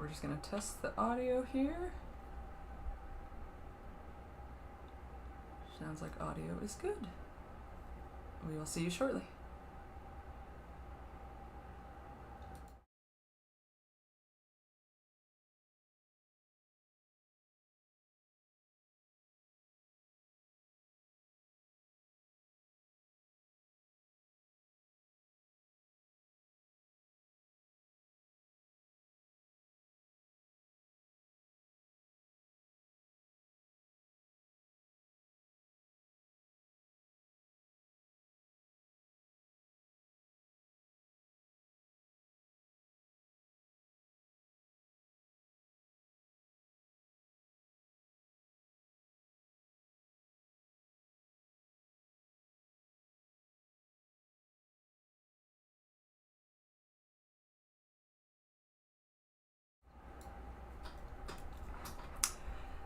just going to test the audio here. Sounds like audio is good. We will see you shortly.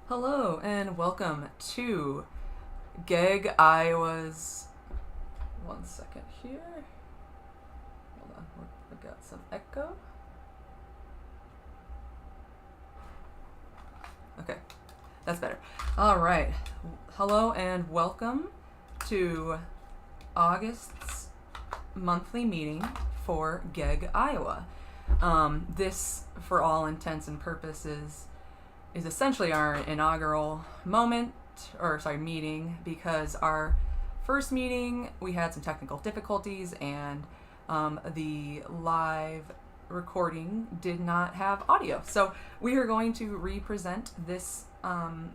Hello and welcome to GEG Iowa's, one second here, hold on, we got some echo. Okay, that's better. All right, hello and welcome to August's monthly meeting for GEG Iowa. This, for all intents and purposes, is essentially our inaugural meeting, because our first meeting we had some technical difficulties and the live recording did not have audio. So we are going to represent this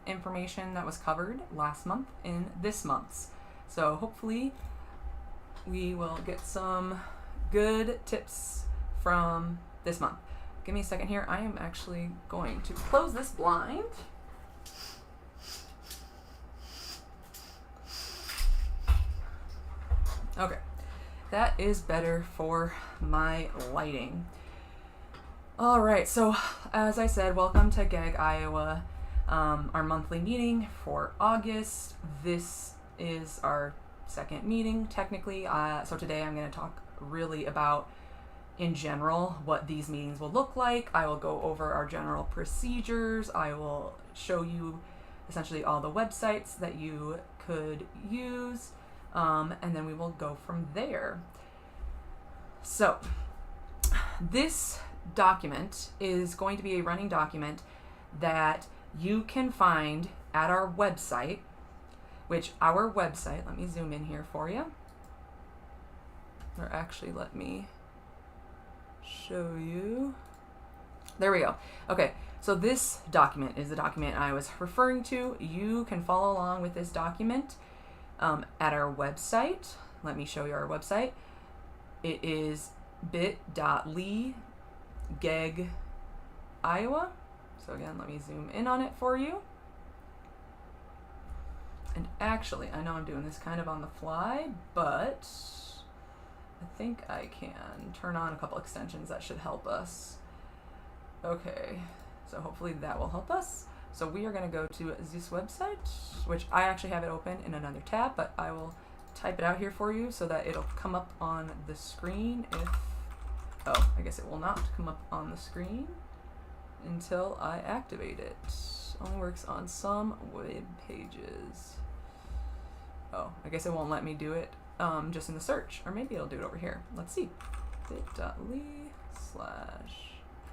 information that was covered last month in this month's. So hopefully we will get some good tips from this month. Give me a second here. I am actually going to close this blind. Okay, that is better for my lighting. All right, so as I said, welcome to GEG Iowa, our monthly meeting for August. This is our second meeting, technically. So today I'm going to talk really about, in general, what these meetings will look like. I will go over our general procedures. I will show you essentially all the websites that you could use, and then we will go from there. So this document is going to be a running document that you can find at our website, which our website, let me zoom in here for you, or actually let me show you. There we go. Okay, so this document is the document I was referring to. You can follow along with this document at our website. Let me show you our website. It is bit.ly GEG Iowa. So again, let me zoom in on it for you. And actually, I know I'm doing this kind of on the fly, but I think I can turn on a couple extensions that should help us. Okay, so hopefully that will help us. So we are going to go to this website, which I actually have it open in another tab, but I will type it out here for you so that it'll come up on the screen I guess it will not come up on the screen until I activate it. Only works on some web pages. Oh, I guess it won't let me do it just in the search, or maybe it'll do it over here. Let's see. bit.ly/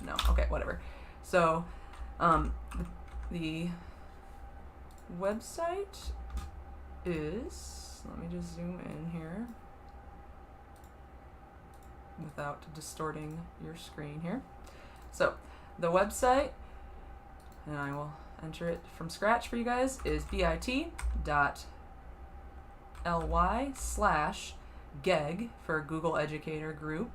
no, okay, whatever. So the website is, let me just zoom in here without distorting your screen here. So the website, and I will enter it from scratch for you guys, is bit.ly/GEG for Google Educator Group,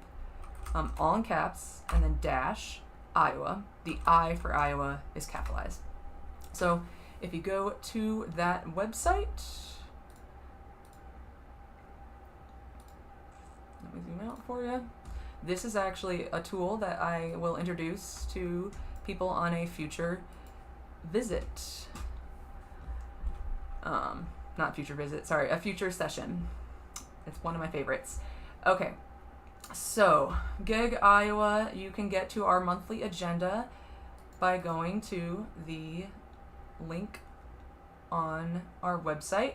all in caps, and then dash Iowa. The I for Iowa is capitalized. So if you go to that website, let me zoom out for you. This is actually a tool that I will introduce to people on a future visit. Not future visit, sorry, a future session. It's one of my favorites. Okay, so GEG Iowa, you can get to our monthly agenda by going to the link on our website.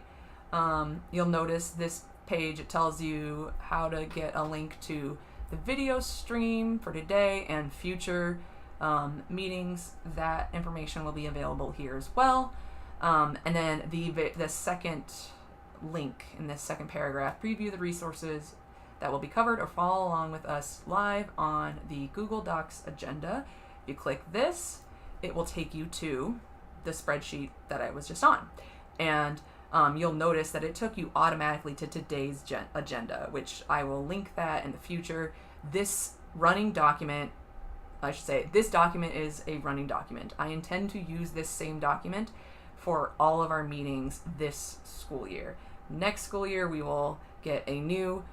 You'll notice this page, it tells you how to get a link to the video stream for today and future meetings. That information will be available here as well. And then the second link in this second paragraph, preview the resources that will be covered or follow along with us live on the Google Docs agenda. If you click this, it will take you to the spreadsheet that I was just on. And you'll notice that it took you automatically to today's agenda, which I will link that in the future. This running document, I should say, this document is a running document. I intend to use this same document for all of our meetings this school year. Next school year, we will get a new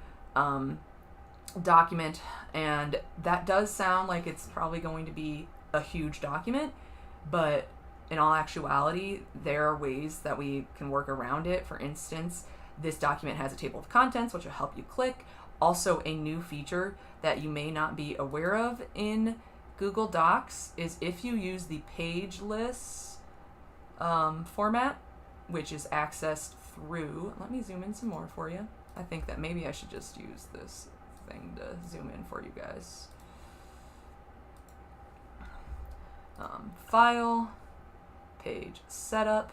document, and that does sound like it's probably going to be a huge document, but in all actuality, there are ways that we can work around it. For instance, this document has a table of contents, which will help you click. Also, a new feature that you may not be aware of in Google Docs is if you use the page lists format, which is accessed through, let me zoom in some more for you. I think that maybe I should just use this thing to zoom in for you guys. File, page setup,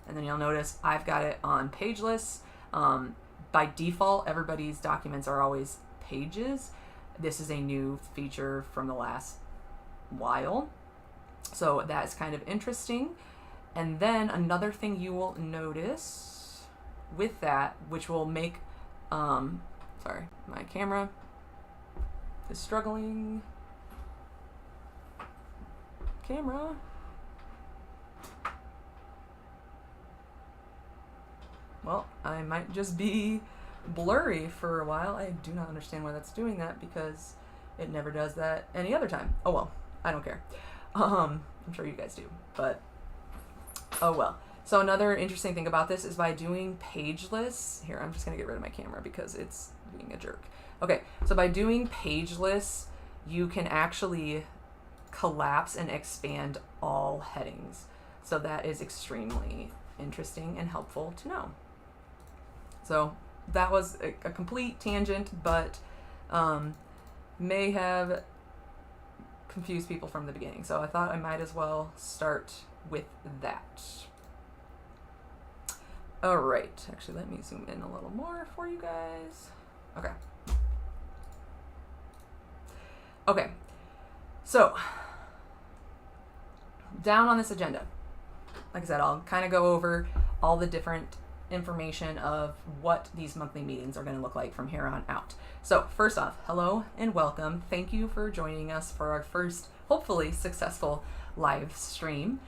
and then you'll notice I've got it on page lists. By default, everybody's documents are always pages. This is a new feature from the last while, so that's kind of interesting. And then another thing you will notice with that, which will make, sorry, my camera is struggling. Camera. Well, I might just be blurry for a while. I do not understand why that's doing that, because it never does that any other time. Oh well, I don't care. I'm sure you guys do, but oh well. So another interesting thing about this is by doing page lists, here, I'm just gonna get rid of my camera because it's being a jerk. Okay, so by doing page lists, you can actually collapse and expand all headings. So that is extremely interesting and helpful to know. So that was a complete tangent, but may have confused people from the beginning. So I thought I might as well start with that. All right, actually, let me zoom in a little more for you guys. Okay. Okay, so down on this agenda, like I said, I'll kind of go over all the different information of what these monthly meetings are going to look like from here on out. So first off, hello and welcome. Thank you for joining us for our first, hopefully successful live stream.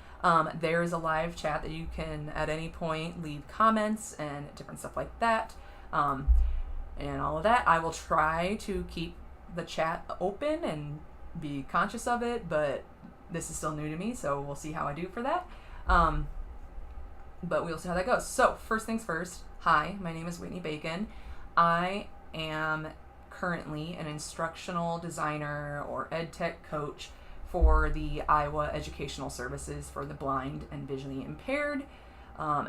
There is a live chat that you can at any point leave comments and different stuff like that. And all of that. I will try to keep the chat open and be conscious of it, but this is still new to me, so we'll see how I do for that. But we'll see how that goes. So first things first, hi, my name is Whitney Bacon. I am currently an instructional designer or ed tech coach for the Iowa Educational Services for the Blind and Visually Impaired.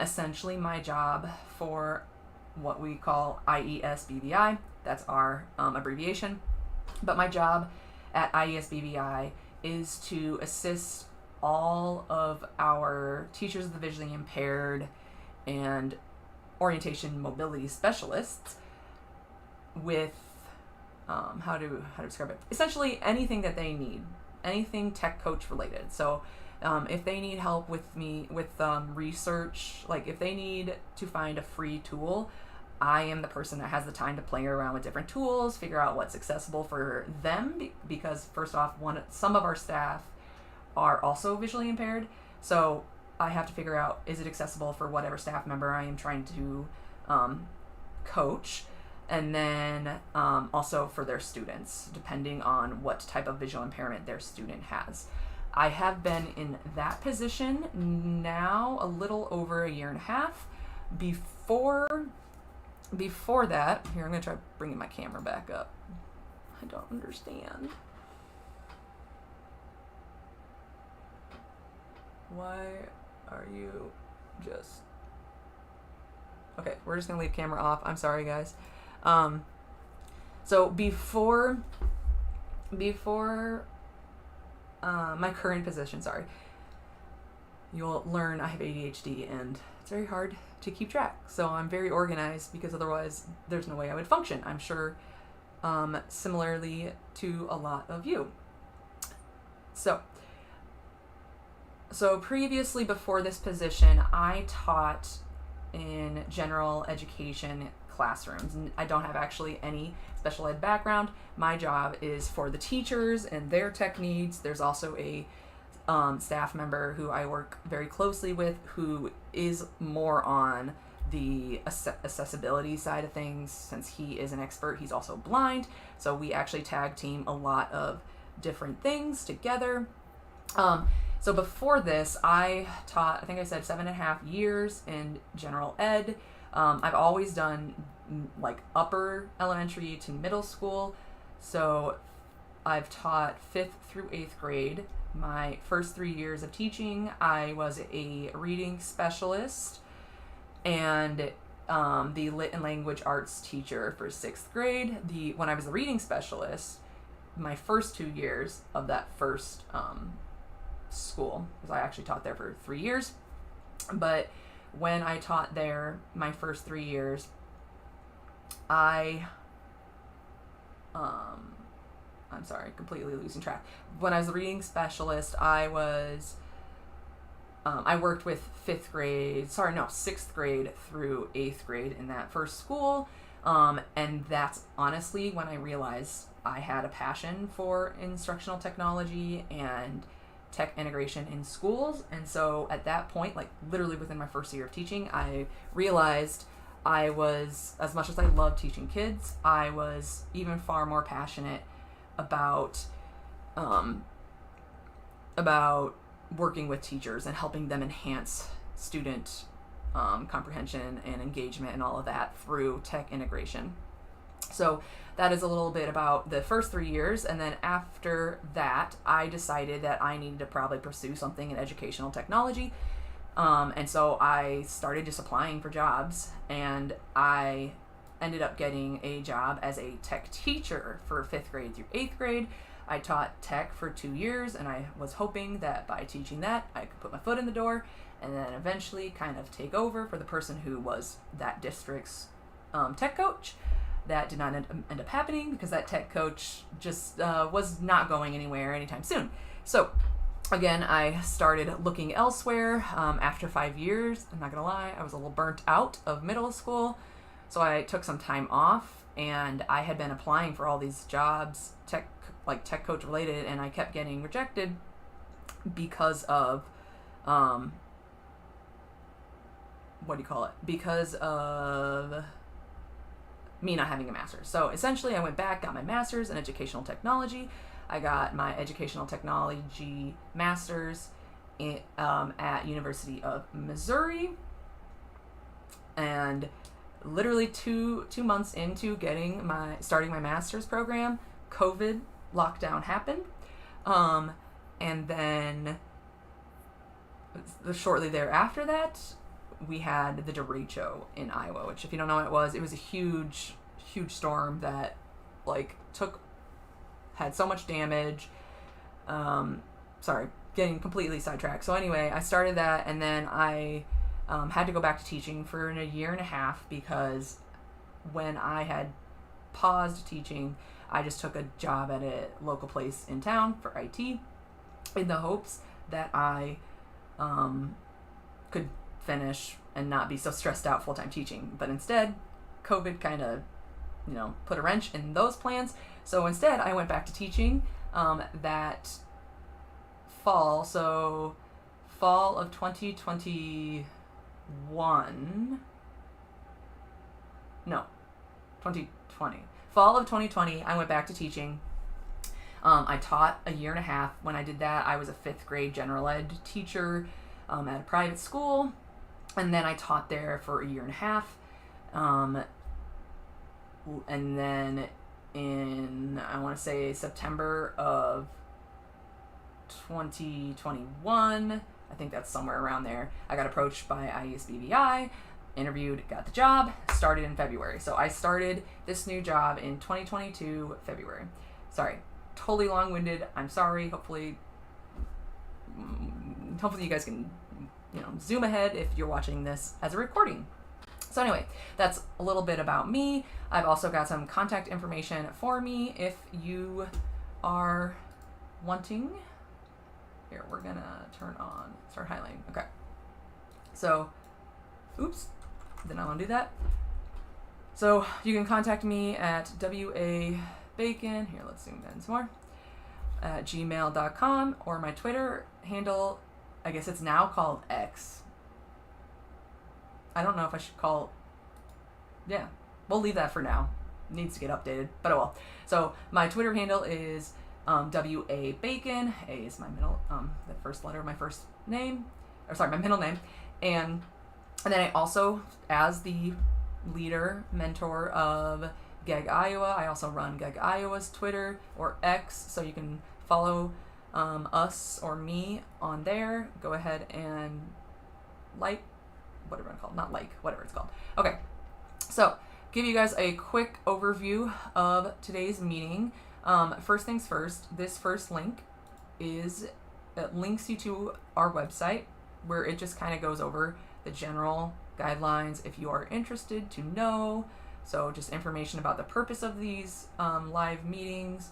Essentially my job for what we call IES-BVI, that's our abbreviation, but my job at IES-BVI is to assist all of our teachers of the visually impaired and orientation mobility specialists with how to describe it. Essentially anything that they need, anything tech coach related. So if they need help with research, like if they need to find a free tool, I am the person that has the time to play around with different tools, figure out what's accessible for them, because first off, some of our staff are also visually impaired, so I have to figure out, is it accessible for whatever staff member I am trying to coach, and then also for their students, depending on what type of visual impairment their student has. I have been in that position now a little over a year and a half. Before that, here, I'm going to try bringing my camera back up. I don't understand. Why are you just... Okay, we're just going to leave camera off. I'm sorry, guys. So before my current position, you'll learn I have ADHD and it's very hard to keep track. So I'm very organized because otherwise there's no way I would function. I'm sure similarly to a lot of you. So previously, before this position, I taught in general education classrooms. And I don't have actually any special ed background. My job is for the teachers and their tech needs. There's also a staff member who I work very closely with who is more on the accessibility side of things. Since he is an expert, he's also blind. So we actually tag team a lot of different things together. So before this, I taught, I think I said 7.5 years in general ed. I've always done like upper elementary to middle school. So I've taught 5th through 8th grade. My first 3 years of teaching, I was a reading specialist and the lit and language arts teacher for 6th grade. When I was the reading specialist, my first 2 years of that first school, because I actually taught there for 3 years, but when I taught there my first 3 years, I'm sorry, completely losing track. When I was the reading specialist, I worked with 6th grade through 8th grade in that first school, and that's honestly when I realized I had a passion for instructional technology and tech integration in schools. And so at that point, like literally within my first year of teaching, I realized I was, as much as I love teaching kids, I was even far more passionate about working with teachers and helping them enhance student comprehension and engagement and all of that through tech integration. So that is a little bit about the first 3 years, and then after that, I decided that I needed to probably pursue something in educational technology, and so I started just applying for jobs, and I ended up getting a job as a tech teacher for 5th grade through 8th grade. I taught tech for 2 years, and I was hoping that by teaching that, I could put my foot in the door, and then eventually kind of take over for the person who was that district's tech coach. That did not end up happening because that tech coach just was not going anywhere anytime soon. So again, I started looking elsewhere after 5 years. I'm not gonna lie, I was a little burnt out of middle school. So I took some time off, and I had been applying for all these jobs, tech coach related, and I kept getting rejected because of because of me not having a master's. So essentially I went back, got my master's in educational technology. I got my educational technology master's at University of Missouri, and literally two months into starting my master's program, COVID lockdown happened, and then shortly thereafter that, we had the derecho in Iowa, which, if you don't know what it was a huge storm that had so much damage. Sorry, getting completely sidetracked. So anyway, I started that, and then I had to go back to teaching for a year and a half, because when I had paused teaching, I just took a job at a local place in town for IT in the hopes that I could finish and not be so stressed out full-time teaching. But instead, COVID kind of, put a wrench in those plans. So instead, I went back to teaching that fall. So fall of 2021. No, 2020. Fall of 2020, I went back to teaching. I taught a year and a half. When I did that, I was a 5th grade general ed teacher at a private school. And then I taught there for a year and a half. And then in, I want to say, September of 2021, I think that's somewhere around there. I got approached by IESBVI, interviewed, got the job, started in February. So I started this new job in 2022 February. Sorry, totally long-winded. I'm sorry. Hopefully you guys can, zoom ahead if you're watching this as a recording. So anyway, that's a little bit about me. I've also got some contact information for me if you are wanting. Here, we're gonna start highlighting. Okay. So, oops, did not want to do that. So you can contact me at WABacon. Here, let's zoom in some more. At gmail.com, or my Twitter handle. I guess it's now called X. I don't know if I should call. Yeah, we'll leave that for now. Needs to get updated, but oh well. So my Twitter handle is WABacon. A is my middle, the first letter of my first name, my middle name, and then I also, as the leader mentor of GEG Iowa, I also run GEG Iowa's Twitter or X, so you can follow us or me on there. Go ahead and whatever it's called. Okay, so give you guys a quick overview of today's meeting. First things first, this first link it links you to our website, where it just kind of goes over the general guidelines if you are interested to know. So just information about the purpose of these live meetings,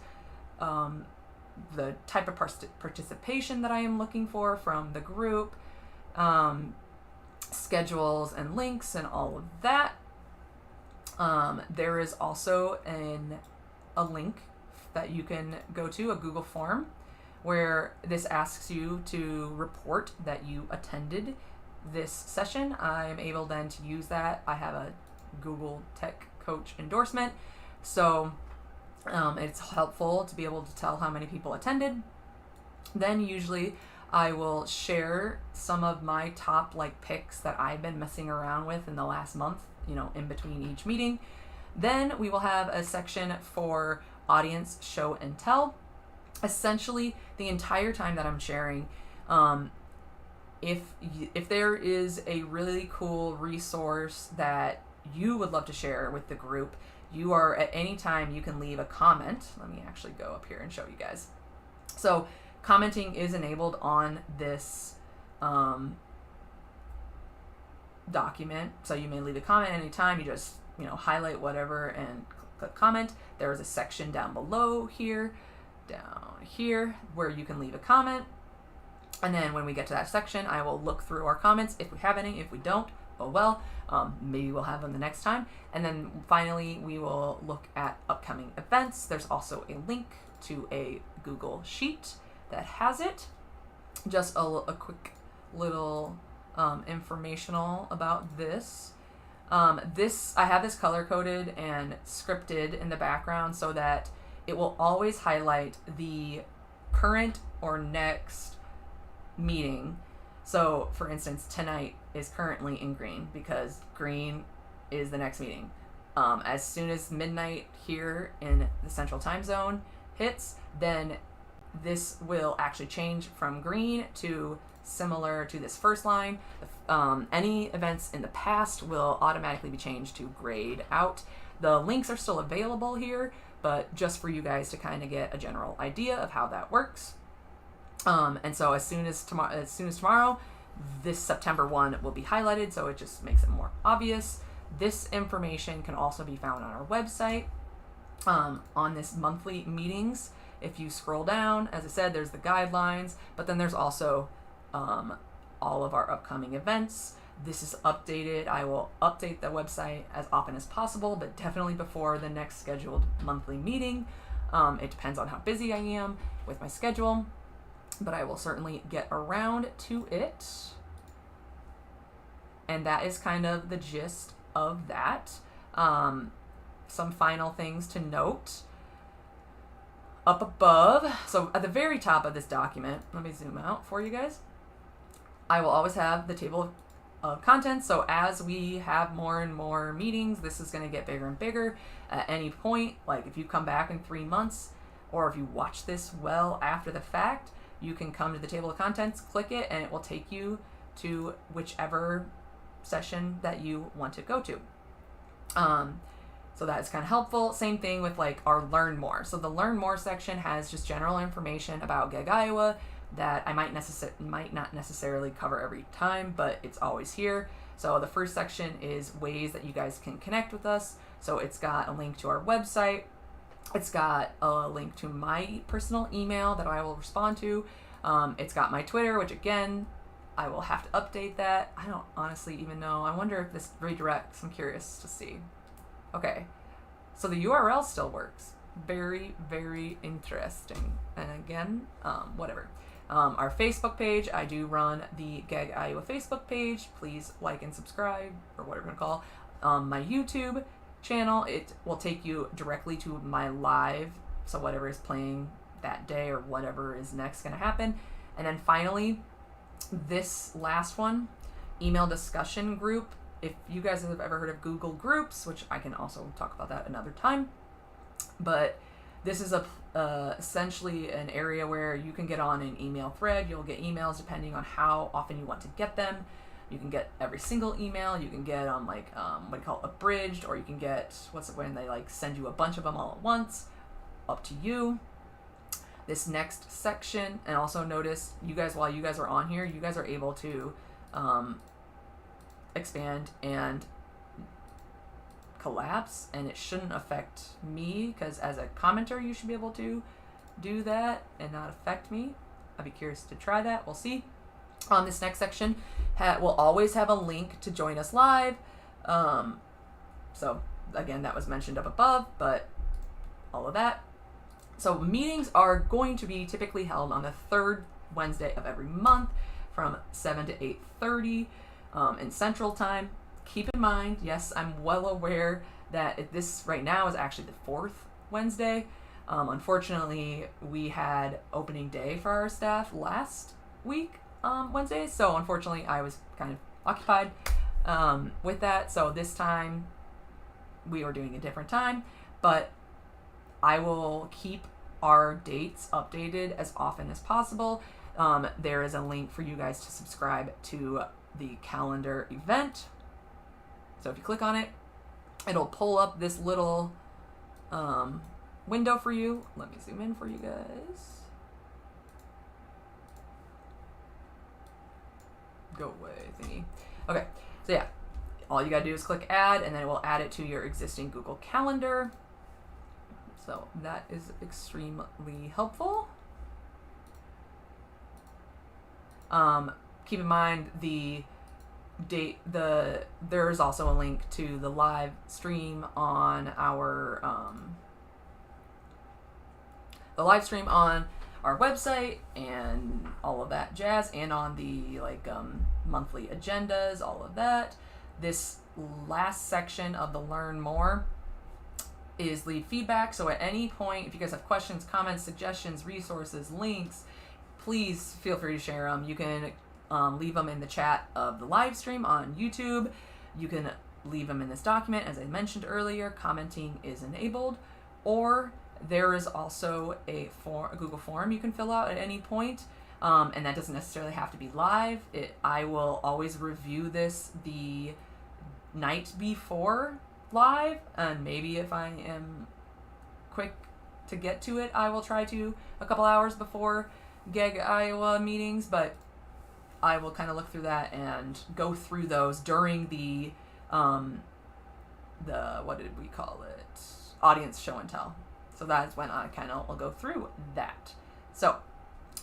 the type of participation that I am looking for from the group, schedules and links and all of that. There is also a link that you can go to, a Google form, where this asks you to report that you attended this session. I'm able then to use that. I have a Google Tech Coach endorsement, so it's helpful to be able to tell how many people attended. Then usually I will share some of my top picks that I've been messing around with in the last month, in between each meeting. Then we will have a section for audience show and tell. Essentially, the entire time that I'm sharing, if there is a really cool resource that you would love to share with the group, you are at any time, you can leave a comment. Let me actually go up here and show you guys. So commenting is enabled on this document. So you may leave a comment anytime. You just, highlight whatever and click comment. There is a section down below here, down here, where you can leave a comment. And then when we get to that section, I will look through our comments if we have any. If we don't, oh well, maybe we'll have them the next time. And then finally, we will look at upcoming events. There's also a link to a Google Sheet that has it. Just a quick little informational about this. I have this color coded and scripted in the background so that it will always highlight the current or next meeting. So for instance, tonight is currently in green because green is the next meeting. As soon as midnight here in the Central Time Zone hits, then this will actually change from green to similar to this first line. Any events in the past will automatically be changed to grayed out. The links are still available here, but just for you guys to kind of get a general idea of how that works. And so as soon as tomorrow, this September 1 will be highlighted, so it just makes it more obvious. This information can also be found on our website, on this monthly meetings. If you scroll down, as I said, there's the guidelines, but then there's also all of our upcoming events. This is updated. I will update the website as often as possible, but definitely before the next scheduled monthly meeting. It depends on how busy I am with my schedule, but I will certainly get around to it. And that is kind of the gist of that. Some final things to note. Up above, so at the very top of this document, let me zoom out for you guys. I will always have the table of contents. So as we have more and more meetings, this is going to get bigger and bigger. At any point, like if you come back in 3 months, or if you watch this well after the fact, you can come to the table of contents, click it, and it will take you to whichever session that you want to go to. So that's kind of helpful. Same thing with like our Learn More. So the Learn More section has just general information about GEG Iowa that I might not necessarily cover every time, but it's always here. So the first section is ways that you guys can connect with us. So it's got a link to our website. It's got a link to my personal email that I will respond to. It's got my Twitter, which again, I will have to update that. I don't honestly even know. I wonder if this redirects. I'm curious to see. Okay, so the URL still works. Very, very interesting. And again, whatever. Our Facebook page, I do run the GEG Iowa Facebook page. Please like and subscribe, or whatever you want to call. My YouTube channel, it will take you directly to my live, so whatever is playing that day or whatever is next going to happen. And then finally, this last one, email discussion group. If you guys have ever heard of Google Groups, which I can also talk about that another time, but this is essentially an area where you can get on an email thread. You'll get emails depending on how often you want to get them. You can get every single email. You can get on what do you call it, abridged, or you can get when they like send you a bunch of them all at once. Up to you. This next section, and also notice you guys, while you guys are on here, you guys are able to expand and collapse, and it shouldn't affect me, because as a commenter you should be able to do that and not affect me. I'd be curious to try that. We'll see. On this next section, we'll always have a link to join us live. So again, that was mentioned up above, but all of that. So meetings are going to be typically held on the third Wednesday of every month from 7 to 8:30 in Central Time. Keep in mind, yes, I'm well aware that this right now is actually the fourth Wednesday. Unfortunately, we had opening day for our staff last week, Wednesday, so unfortunately I was kind of occupied with that. So this time we were doing a different time, but I will keep our dates updated as often as possible. There is a link for you guys to subscribe to the calendar event. So if you click on it, it'll pull up this little window for you. Let me zoom in for you guys. Go away thingy. Okay, so yeah, all you gotta do is click add, and then it will add it to your existing Google Calendar. So that is extremely helpful. Keep in mind the date. There's also a link to the live stream on our website and all of that jazz, and on the monthly agendas, all of that. This last section of the Learn More is leave feedback. So at any point, if you guys have questions, comments, suggestions, resources, links, please feel free to share them. You can leave them in the chat of the live stream on YouTube. You can leave them in this document. As I mentioned earlier, commenting is enabled, or there is also a Google form you can fill out at any point, and that doesn't necessarily have to be live. I will always review this the night before live, and maybe if I am quick to get to it, I will try to a couple hours before GEG Iowa meetings, but I will kind of look through that and go through those during the what did we call it? Audience show and tell. So that's when I kind of will go through that. So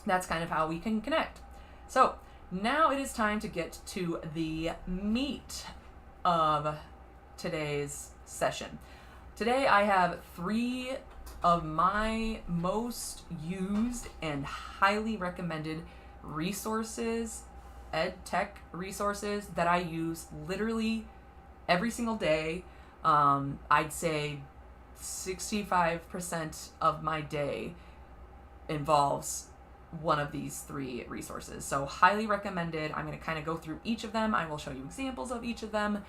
that's kind of how we can connect. So now it is time to get to the meat of today's session. Today I have 3 of my most used and highly recommended resources, ed tech resources that I use literally every single day. I'd say 65% of my day involves one of these 3 resources. So highly recommended. I'm going to kind of go through each of them. I will show you examples of each of them.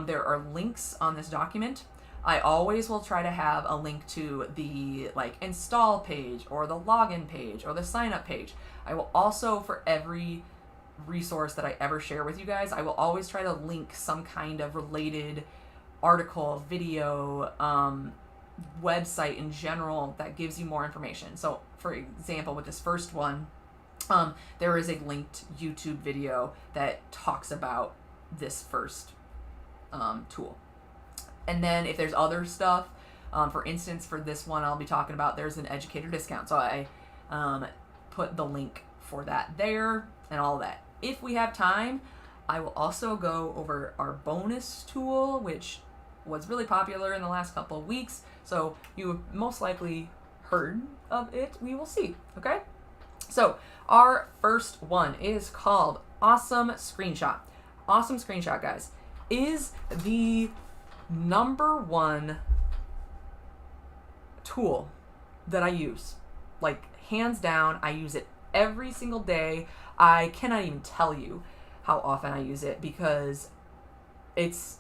There are links on this document. I always will try to have a link to the like install page or the login page or the sign up page. I will also, for every resource that I ever share with you guys, I will always try to link some kind of related article, video, website in general that gives you more information. So for example, with this first one, there is a linked YouTube video that talks about this first tool. And then if there's other stuff, for instance, for this one I'll be talking about, there's an educator discount. So I put the link for that there and all that. If we have time, I will also go over our bonus tool, which was really popular in the last couple of weeks. So you have most likely heard of it. We will see. Okay. So our first one is called Awesome Screenshot. Awesome Screenshot, guys, is the #1 tool that I use. Like, hands down, I use it every single day. I cannot even tell you how often I use it because it's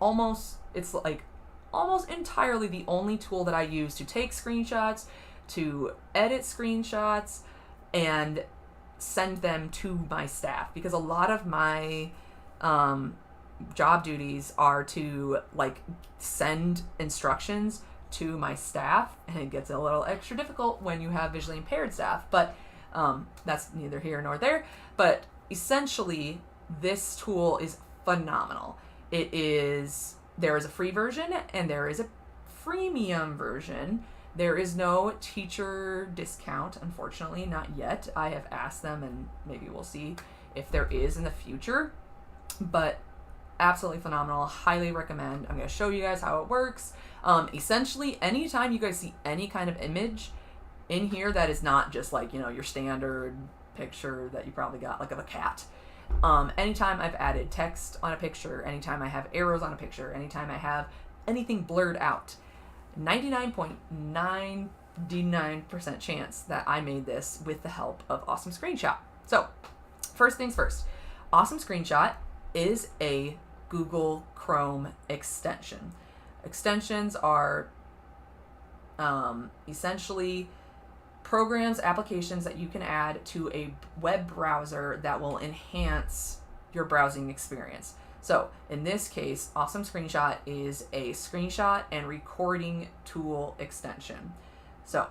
like almost entirely the only tool that I use to take screenshots, to edit screenshots, and send them to my staff, because a lot of my job duties are to like send instructions to my staff, and it gets a little extra difficult when you have visually impaired staff, but that's neither here nor there. But essentially, this tool is phenomenal. There is a free version and there is a freemium version. There is no teacher discount, unfortunately, not yet. I have asked them, and maybe we'll see if there is in the future, but absolutely phenomenal. Highly recommend. I'm going to show you guys how it works. Essentially, anytime you guys see any kind of image in here that is not just like, your standard picture that you probably got, like of a cat. Anytime I've added text on a picture, anytime I have arrows on a picture, anytime I have anything blurred out, 99.99% chance that I made this with the help of Awesome Screenshot. So, first things first, Awesome Screenshot is a Google Chrome extension. Extensions are essentially programs, applications that you can add to a web browser that will enhance your browsing experience. So in this case, Awesome Screenshot is a screenshot and recording tool extension. So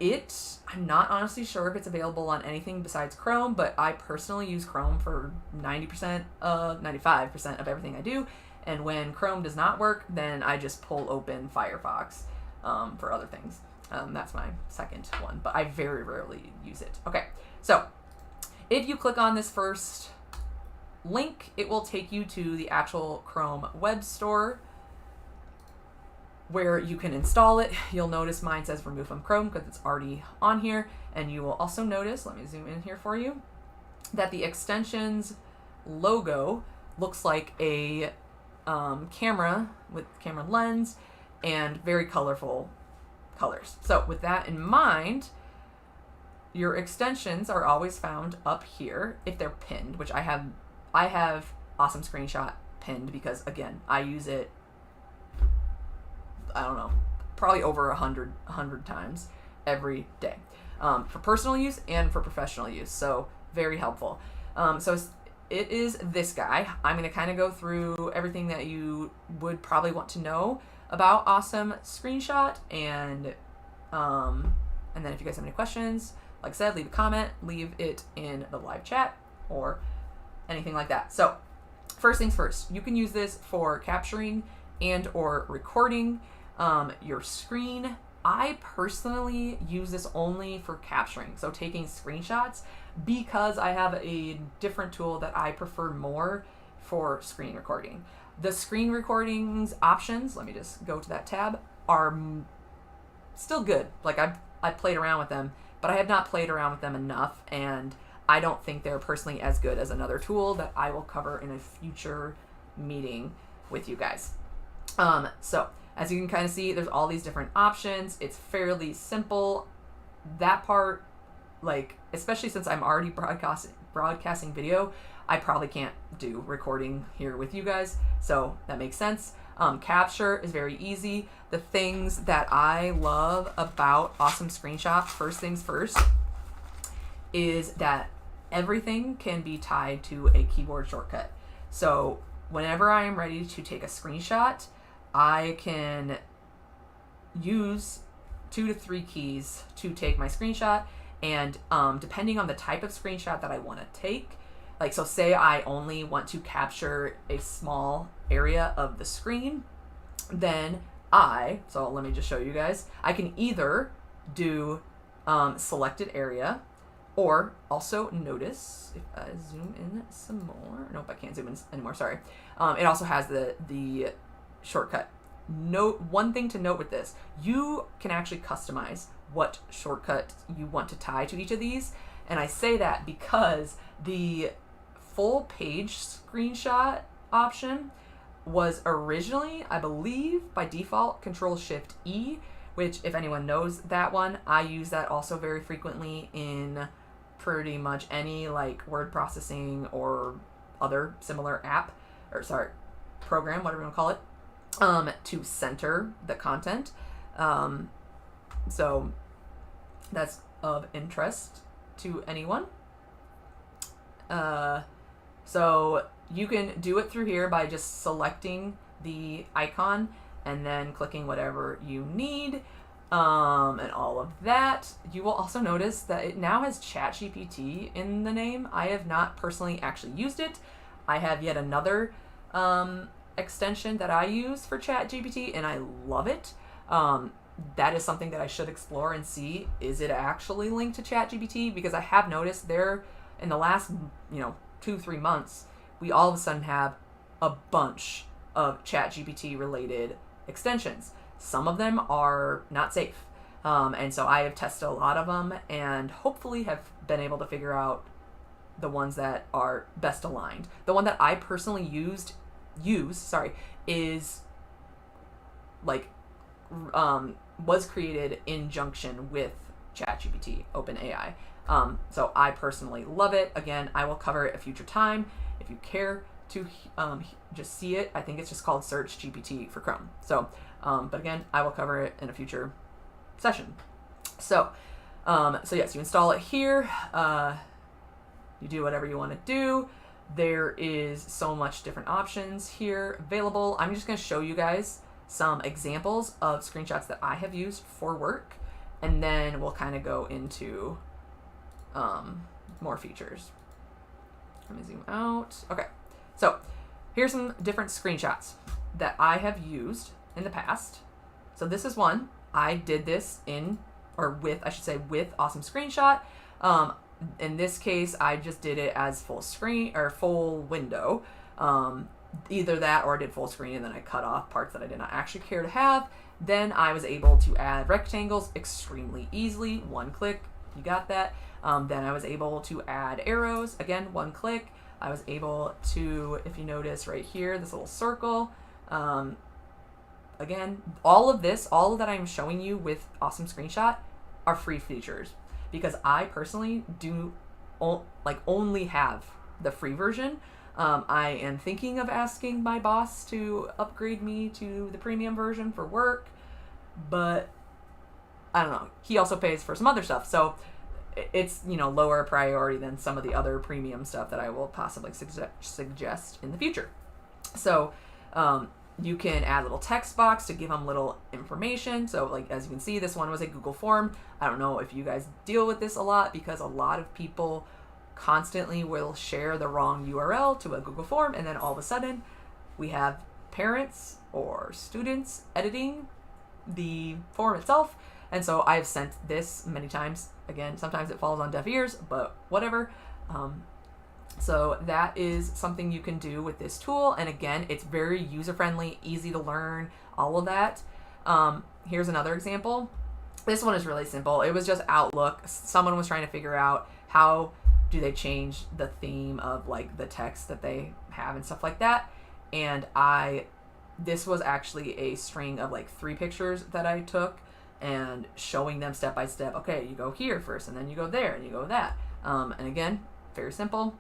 I'm not honestly sure if it's available on anything besides Chrome, but I personally use Chrome for 95% of everything I do. And when Chrome does not work, then I just pull open Firefox for other things. That's my second one, but I very rarely use it. Okay, so if you click on this first link, it will take you to the actual Chrome web store where you can install it. You'll notice mine says remove from Chrome because it's already on here. And you will also notice, let me zoom in here for you, that the extension's logo looks like a camera with camera lens and very colorful colors. So with that in mind, your extensions are always found up here if they're pinned, which I have Awesome Screenshot pinned because, again, I use it, I don't know, probably over 100 times every day for personal use and for professional use. So very helpful. So it is this guy. I'm going to kind of go through everything that you would probably want to know about Awesome Screenshot, and then if you guys have any questions, like I said, leave a comment, leave it in the live chat or anything like that. So first things first, you can use this for capturing and or recording your screen. I personally use this only for capturing, so taking screenshots, because I have a different tool that I prefer more for screen recording. The screen recordings options, let me just go to that tab, are still good. Like I've played around with them, but I have not played around with them enough, and I don't think they're personally as good as another tool that I will cover in a future meeting with you guys. So as you can kind of see, there's all these different options. It's fairly simple. That part, like, especially since I'm already broadcasting video, I probably can't do recording here with you guys, so that makes sense. Capture is very easy. The things that I love about Awesome Screenshot, first things first, is that everything can be tied to a keyboard shortcut. So whenever I am ready to take a screenshot, I can use 2 to 3 keys to take my screenshot. And depending on the type of screenshot that I want to take, like, so say I only want to capture a small area of the screen, then so let me just show you guys, I can either do selected area, or also notice, if I zoom in some more, nope, I can't zoom in anymore, sorry. It also has the shortcut. One thing to note with this, you can actually customize what shortcut you want to tie to each of these. And I say that because the full page screenshot option was originally, I believe, by default, Control-Shift-E, which, if anyone knows that one, I use that also very frequently in pretty much any like word processing or other similar program, whatever you want to call it, to center the content. So that's of interest to anyone. So you can do it through here by just selecting the icon and then clicking whatever you need, and all of that. You will also notice that it now has ChatGPT in the name. I have not personally actually used it. I have yet another extension that I use for ChatGPT, and I love it. That is something that I should explore and see, is it actually linked to ChatGPT? Because I have noticed there in the last 2-3 months, we all of a sudden have a bunch of ChatGPT related extensions. Some of them are not safe. And so I have tested a lot of them and hopefully have been able to figure out the ones that are best aligned. The one that I personally use is like, was created in junction with ChatGPT, OpenAI. So I personally love it. Again, I will cover it a future time. If you care to just see it, I think it's just called Search GPT for Chrome. So, but again, I will cover it in a future session. So yes, you install it here. You do whatever you want to do. There is so much different options here available. I'm just going to show you guys some examples of screenshots that I have used for work, and then we'll kind of go into more features. Let me zoom out. Okay, so here's some different screenshots that I have used in the past. So this is one. I did this with Awesome Screenshot. In this case, I just did it as full screen or full window. Either that or I did full screen and then I cut off parts that I did not actually care to have. Then I was able to add rectangles extremely easily. One click, you got that. Then I was able to add arrows, again, one click. I was able to, if you notice right here, this little circle, again, all of that I'm showing you with Awesome Screenshot are free features, because I personally do only have the free version. I am thinking of asking my boss to upgrade me to the premium version for work, but I don't know. He also pays for some other stuff, so it's lower priority than some of the other premium stuff that I will possibly suggest in the future. So you can add a little text box to give them little information. So like, as you can see, this one was a Google form. I don't know if you guys deal with this a lot, because a lot of people constantly will share the wrong URL to a Google form, and then all of a sudden we have parents or students editing the form itself. And so I've sent this many times. Again, sometimes it falls on deaf ears, but whatever. So that is something you can do with this tool. And again, it's very user-friendly, easy to learn, all of that. Here's another example. This one is really simple. It was just Outlook. Someone was trying to figure out how do they change the theme of like the text that they have and stuff like that. And this was actually a string of like 3 pictures that I took and showing them step by step. Okay, you go here first, and then you go there, and you go that. And again, very simple.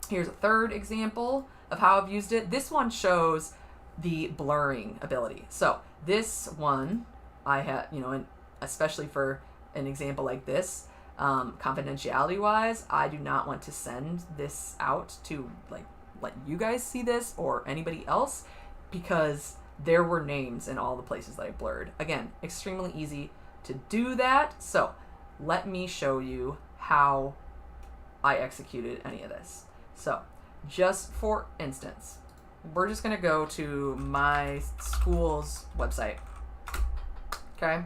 Here's a third example of how I've used it. This one shows the blurring ability. So this one I had, and especially for an example like this, confidentiality wise, I do not want to send this out to like let you guys see this or anybody else, because there were names in all the places that I blurred. Again, extremely easy to do that. So let me show you how I executed any of this. So just for instance, we're just going to go to my school's website. Okay.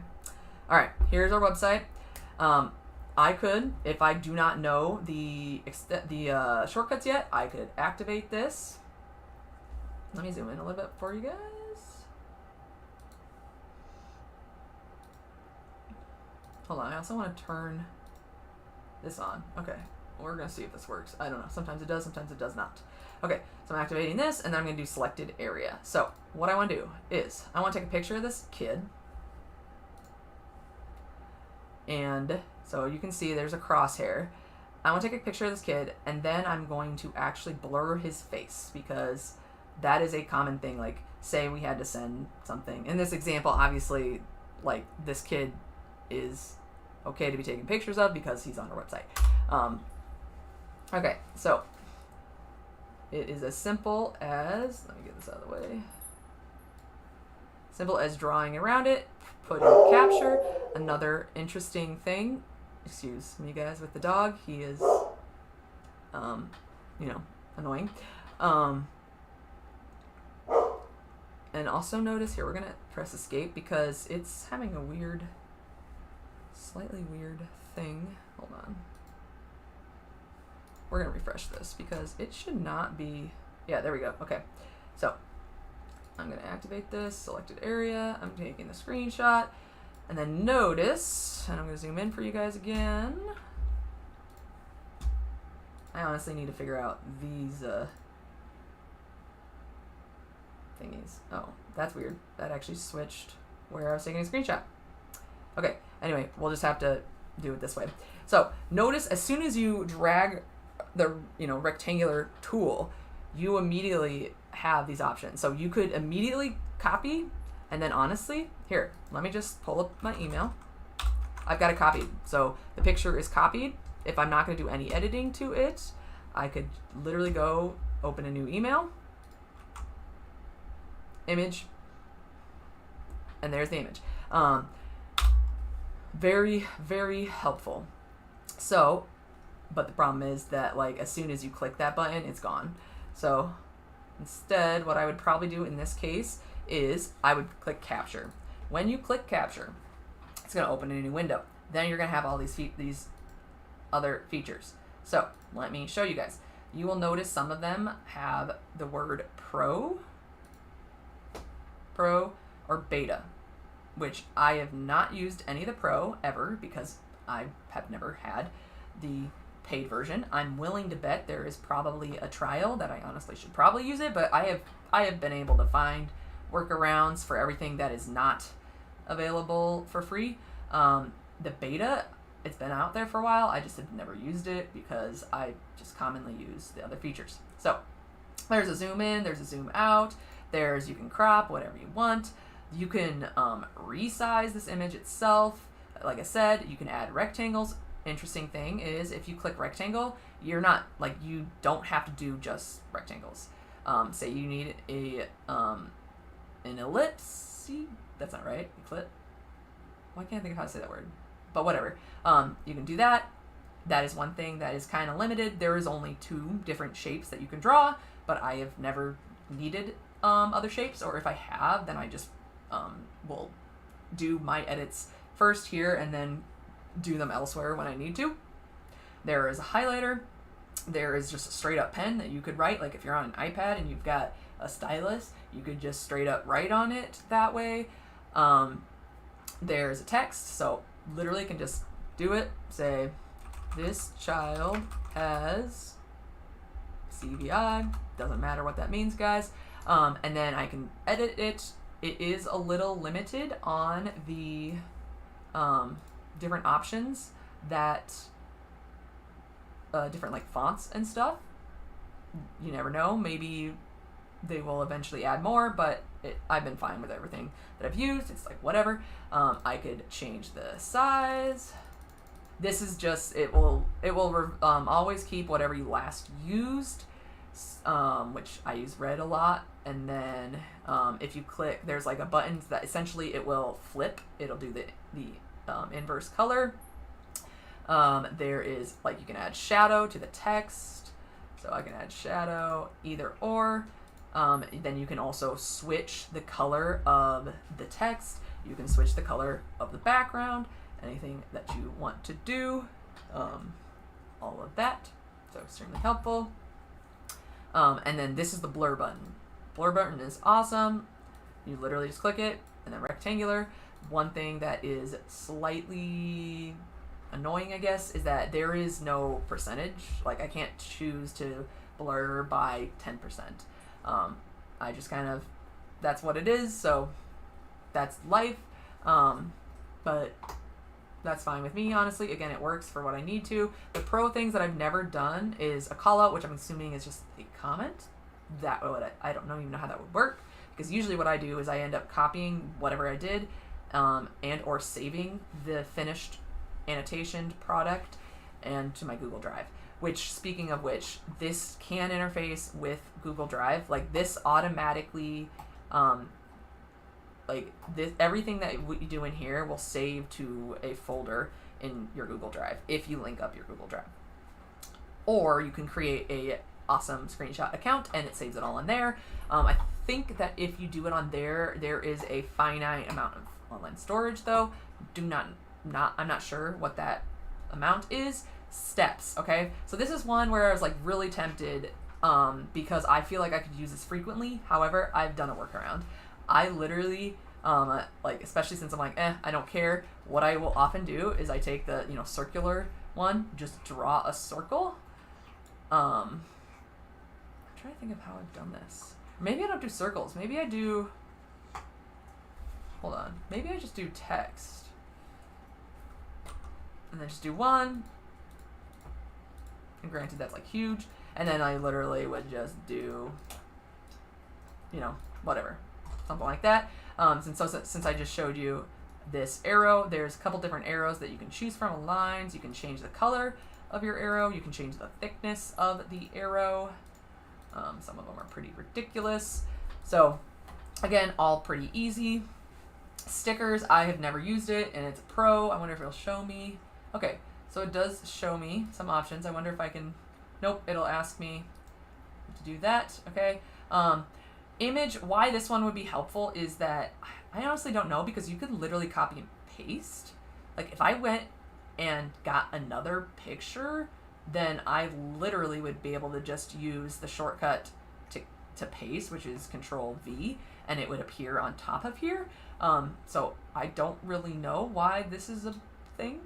All right. Here's our website. I could, if I do not know the shortcuts yet, I could activate this. Let me zoom in a little bit for you guys. Hold on. I also want to turn this on. Okay. We're going to see if this works. I don't know. Sometimes it does. Sometimes it does not. Okay. So I'm activating this, and then I'm going to do selected area. So what I want to do is I want to take a picture of this kid. And so you can see there's a crosshair. I want to take a picture of this kid, and then I'm going to actually blur his face, because that is a common thing. Like, say we had to send something. In this example, obviously, like, this kid is okay to be taken pictures of because he's on our website. Okay, so it is as simple as, let me get this out of the way. Simple as drawing around it, put in capture. Another interesting thing, excuse me guys with the dog, he is, annoying. And also notice here, we're gonna press escape because it's having a slightly weird thing. Hold on. We're gonna refresh this because it should not be, yeah, there we go. Okay, so I'm gonna activate this selected area. I'm taking the screenshot, and then notice, and I'm gonna zoom in for you guys again. I honestly need to figure out these thingies. Oh, that's weird. That actually switched where I was taking a screenshot. Okay, anyway, we'll just have to do it this way. So notice as soon as you drag the rectangular tool, you immediately have these options. So you could immediately copy, and then honestly, here, let me just pull up my email. I've got it copied. So the picture is copied. If I'm not going to do any editing to it, I could literally go open a new email, image, and there's the image. Very, very helpful. So, but the problem is that, like, as soon as you click that button, it's gone. So instead, what I would probably do in this case is I would click capture. When you click capture, it's going to open a new window. Then you're going to have all these other features. So let me show you guys. You will notice some of them have the word pro or beta, which I have not used any of the pro ever because I have never had the paid version. I'm willing to bet there is probably a trial that I honestly should probably use it, but I have been able to find workarounds for everything that is not available for free. The beta, it's been out there for a while. I just have never used it because I just commonly use the other features. So there's a zoom in, there's a zoom out, you can crop whatever you want. You can resize this image itself. Like I said, you can add rectangles. Interesting thing is if you click rectangle, you don't have to do just rectangles. Say you need an ellipse. See, that's not right. Why can't I think of how to say that word? But whatever. You can do that. That is one thing that is kind of limited. There is only 2 different shapes that you can draw, but I have never needed other shapes, or if I have, then I just will do my edits first here and then do them elsewhere when I need to. There is a highlighter. There is just a straight up pen that you could write. Like if you're on an iPad and you've got a stylus, you could just straight up write on it that way. There's a text, so literally can just do it. Say, this child has CVI. Doesn't matter what that means, guys. And then I can edit it. It is a little limited on the different options that different like fonts and stuff. You never know, maybe they will eventually add more, but I've been fine with everything that I've used. It's like whatever. I could change the size. This is just, it will always keep whatever you last used, which I use red a lot. And then if you click, there's like a button that essentially it will flip. It'll do the inverse color. There is, like, you can add shadow to the text. So I can add shadow, either or. Then you can also switch the color of the text. You can switch the color of the background, anything that you want to do, all of that. So extremely helpful. And then this is the blur button. Blur button is awesome. You literally just click it, and then rectangular. One thing that is slightly annoying, I guess, is that there is no percentage. Like, I can't choose to blur by 10%. I just kind of, that's what it is, so that's life. But that's fine with me, honestly. Again, it works for what I need to. The pro things that I've never done is a call out, which I'm assuming is just a comment. I don't even know how that would work, because usually what I do is I end up copying whatever I did, and or saving the finished annotationed product and to my Google Drive. Which, speaking of which, this can interface with Google Drive. Like, this automatically, everything that you do in here will save to a folder in your Google Drive if you link up your Google Drive. Or you can create a awesome screenshot account and it saves it all in there. I think that if you do it on there is a finite amount of online storage, though. I'm not sure what that amount is. Steps, okay? So this is one where I was like really tempted because I feel like I could use this frequently. However, I've done a workaround. I literally, like, especially since I'm like, I don't care, what I will often do is I take the, circular one, just draw a circle. I'm trying to think of how I've done this. Maybe I don't do circles. Maybe I do, hold on. Maybe I just do text. And then just do one. And granted, that's like huge. And then I literally would just do, whatever. Something like that. Since I just showed you this arrow, there's a couple different arrows that you can choose from, lines. You can change the color of your arrow. You can change the thickness of the arrow. Some of them are pretty ridiculous. So, again, all pretty easy. Stickers, I have never used it, and it's a pro. I wonder if it'll show me. Okay, so it does show me some options. I wonder if I can, nope, it'll ask me to do that, okay. Image, why this one would be helpful is that, I honestly don't know, because you could literally copy and paste. Like, if I went and got another picture, then I literally would be able to just use the shortcut to paste, which is Control V, and it would appear on top of here. So I don't really know why this is a thing.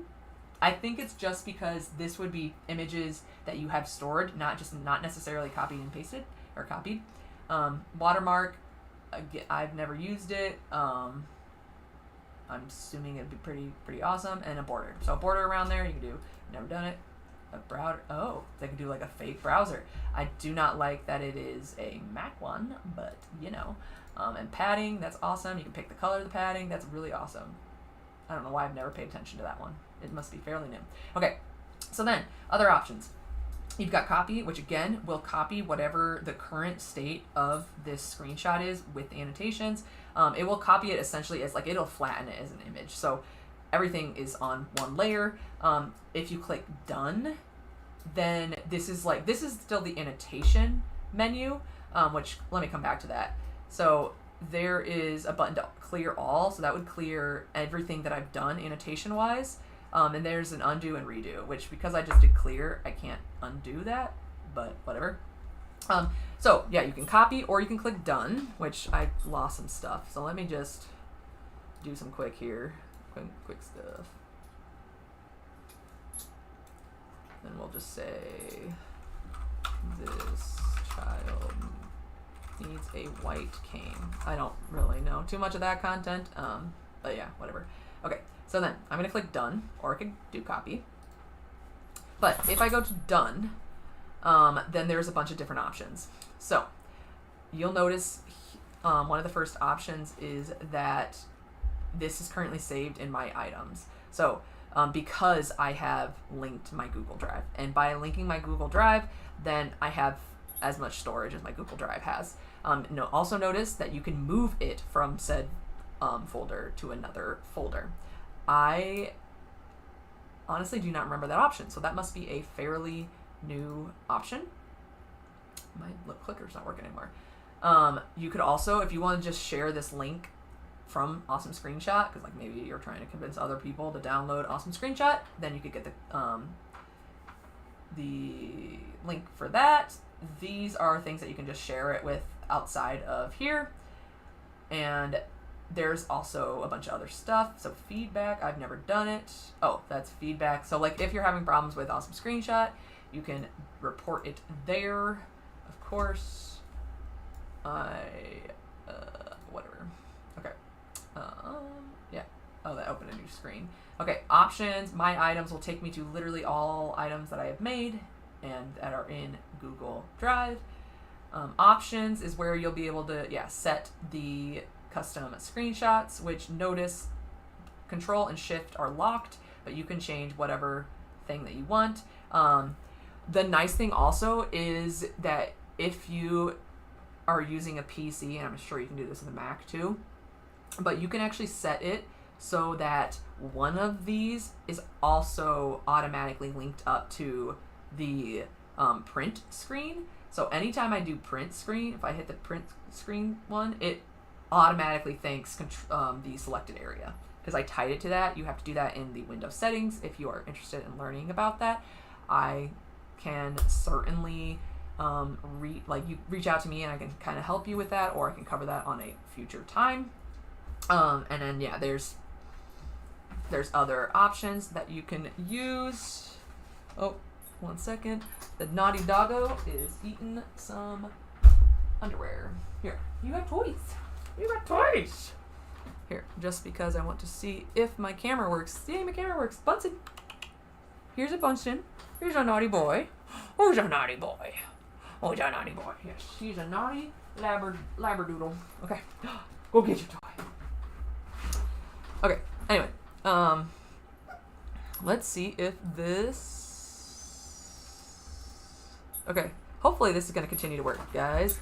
I think it's just because this would be images that you have stored, not necessarily copied and pasted or copied. Watermark, I've never used it. I'm assuming it'd be pretty awesome. And a border. So a border around there, you can do. Never done it. A browser. Oh, they can do like a fake browser. I do not like that it is a Mac one, but and padding, that's awesome. You can pick the color of the padding. That's really awesome. I don't know why I've never paid attention to that one. It must be fairly new. Okay, so then other options. You've got copy, which again will copy whatever the current state of this screenshot is with the annotations. It will copy it essentially as it'll flatten it as an image. So everything is on one layer. If you click done, then this is still the annotation menu, which let me come back to that. So there is a button to clear all, so that would clear everything that I've done annotation wise. And there's an undo and redo, which because I just did clear, I can't undo that, but whatever. So yeah, you can copy or you can click done, which I lost some stuff. So let me just do some quick quick stuff. Then we'll just say this child needs a white cane. I don't really know too much of that content, but yeah, whatever. Okay, so then I'm gonna click done, or I could do copy. But if I go to done, then there's a bunch of different options. So you'll notice one of the first options is that this is currently saved in my items. So because I have linked my Google Drive, and by linking my Google Drive, then I have as much storage as my Google Drive has. Also notice that you can move it from said folder to another folder. I honestly do not remember that option, so that must be a fairly new option. My lip clicker's not working anymore. You could also, if you want to just share this link from Awesome Screenshot, because like maybe you're trying to convince other people to download Awesome Screenshot, then you could get the link for that. These are things that you can just share it with outside of here. And there's also a bunch of other stuff. So feedback, I've never done it. Oh, that's feedback. So like if you're having problems with Awesome Screenshot, you can report it there. Of course, whatever. Okay. Yeah. Oh, that opened a new screen. Okay, options. My items will take me to literally all items that I have made and that are in Google Drive. Options is where you'll be able to, set the custom screenshots, which notice Control and Shift are locked, but you can change whatever thing that you want. The nice thing also is that if you are using a PC, and I'm sure you can do this with a Mac too, but you can actually set it so that one of these is also automatically linked up to the print screen. So anytime I do print screen, if I hit the print screen one, it automatically thanks the selected area. Because I tied it to that. You have to do that in the Windows settings if you are interested in learning about that. I can certainly you reach out to me and I can kind of help you with that, or I can cover that on a future time. And then there's other options that you can use. Oh, 1 second. The naughty doggo is eating some underwear. Here, you have toys. You got toys. Here, just because I want to see if my camera works. Yay, my camera works. Bunsen. Here's a Bunsen. Here's a naughty boy. Who's a naughty boy? Oh, he's a naughty boy. Yes, he's a naughty labradoodle. Okay, go get your toy. Okay, anyway, let's see if this... Okay, hopefully this is going to continue to work, guys.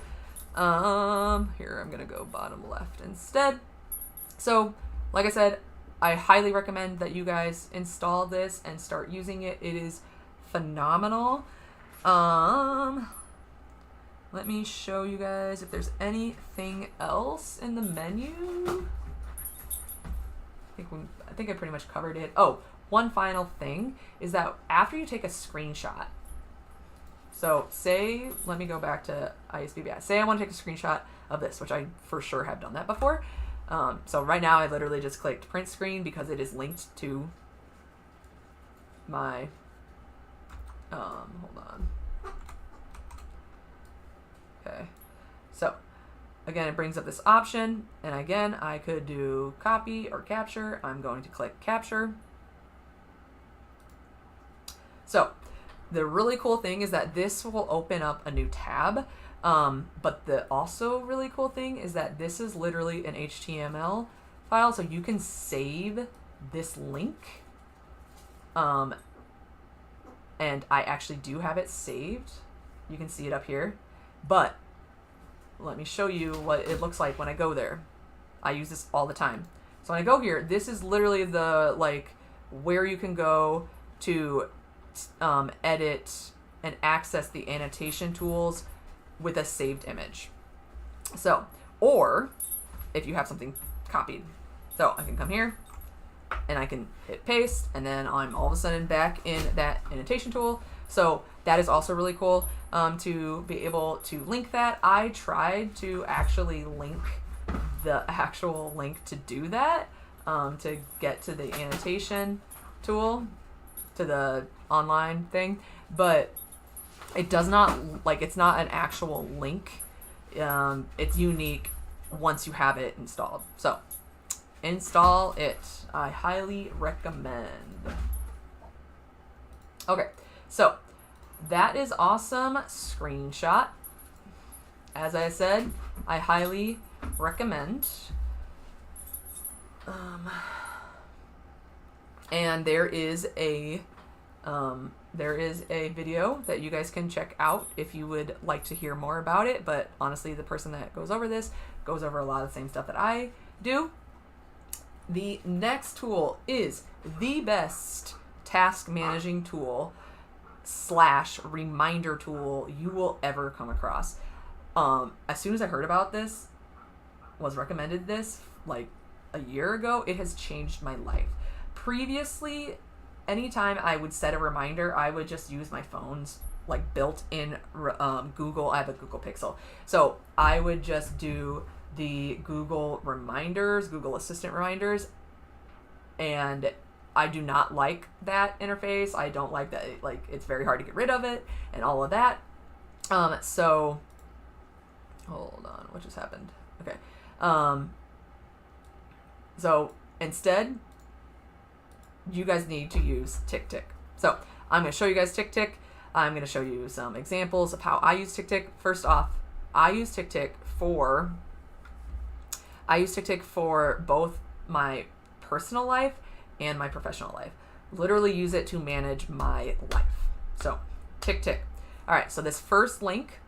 Here, I'm going to go bottom left instead. So, like I said, I highly recommend that you guys install this and start using it. It is phenomenal. Let me show you guys if there's anything else in the menu. I think I pretty much covered it. Oh, one final thing is that after you take a screenshot, so say, let me go back to ISBBI. Say I want to take a screenshot of this, which I for sure have done that before. So right now I literally just clicked print screen because it is linked to my, hold on. Okay, so again, it brings up this option, and again, I could do copy or capture. I'm going to click capture. So the really cool thing is that this will open up a new tab. But the also really cool thing is that this is literally an HTML file, so you can save this link. And I actually do have it saved. You can see it up here. But let me show you what it looks like when I go there. I use this all the time. So when I go here, this is literally the where you can go to edit and access the annotation tools with a saved image. So, or if you have something copied. So I can come here and I can hit paste, and then I'm all of a sudden back in that annotation tool. So that is also really cool to be able to link that. I tried to actually link the actual link to do that, to get to the annotation tool, to the online thing, but it does not, it's not an actual link. It's unique once you have it installed. So install it. I highly recommend. Okay, so that is Awesome Screenshot. as I said, I highly recommend. And there is a video that you guys can check out if you would like to hear more about it. But honestly, the person that goes over this goes over a lot of the same stuff that I do. The next tool is the best task managing tool / reminder tool you will ever come across. As soon as I heard about this, was recommended this like a year ago, it has changed my life. Previously, anytime I would set a reminder, I would just use my phone's like built-in Google. I have a Google Pixel, so I would just do the Google reminders, Google Assistant reminders, and I do not like that interface. I don't like that. Like, it's very hard to get rid of it and all of that. So hold on, what just happened? Okay. So instead, you guys need to use TickTick. So I'm going to show you guys TickTick. I'm going to show you some examples of how I use TickTick. First off, I use TickTick for both my personal life and my professional life. Literally use it to manage my life. So TickTick. All right, so this first link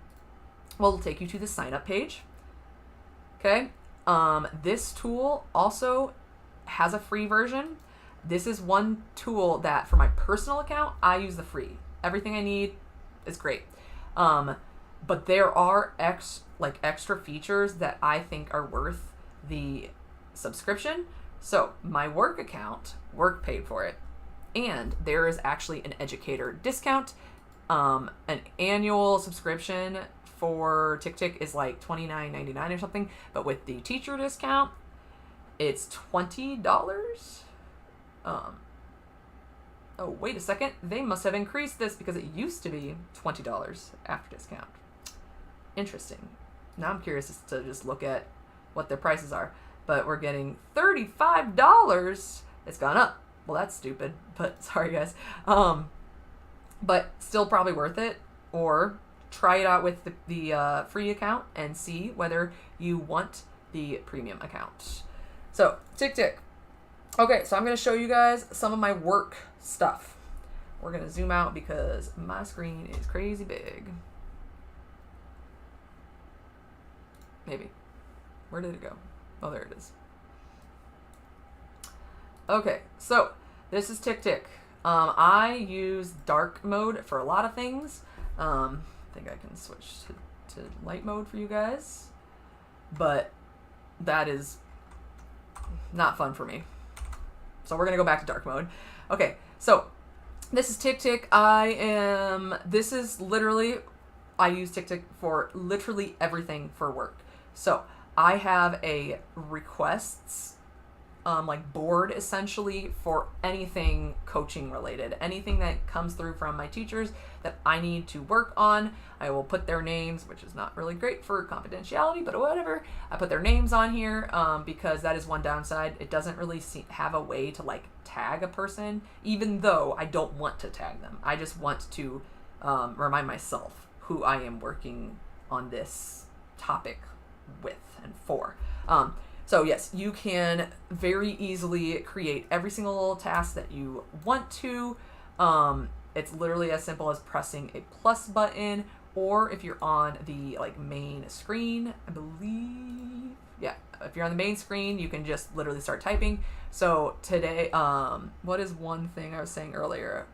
will take you to the sign up page. Okay. This tool also has a free version. This is one tool that for my personal account, I use the free. Everything I need is great. But there are extra features that I think are worth the subscription. So my work account, work paid for it. And there is actually an educator discount. An annual subscription for TickTick is like $29.99 or something. But with the teacher discount, it's $20. Oh, wait a second. They must have increased this because it used to be $20 after discount. Interesting. Now I'm curious to just look at what their prices are. But we're getting $35. It's gone up. Well, that's stupid, but sorry, guys. But still probably worth it. Or try it out with the free account and see whether you want the premium account. So, TickTick. Okay, so I'm going to show you guys some of my work stuff. We're going to zoom out because my screen is crazy big. Maybe. Where did it go? Oh, there it is. Okay, so this is TickTick. I use dark mode for a lot of things. I think I can switch to light mode for you guys. But that is not fun for me. So we're going to go back to dark mode. Okay, so this is TickTick. I use TickTick for literally everything for work. So I have a requests board essentially for anything coaching related. Anything that comes through from my teachers that I need to work on, I will put their names, which is not really great for confidentiality, but whatever. I put their names on here because that is one downside. It doesn't really have a way to tag a person, even though I don't want to tag them. I just want to remind myself who I am working on this topic with and for. So yes, you can very easily create every single task that you want to. It's literally as simple as pressing a plus button, or if you're on the main screen, I believe, yeah, if you're on the main screen, you can just literally start typing. So today, what is one thing I was saying earlier?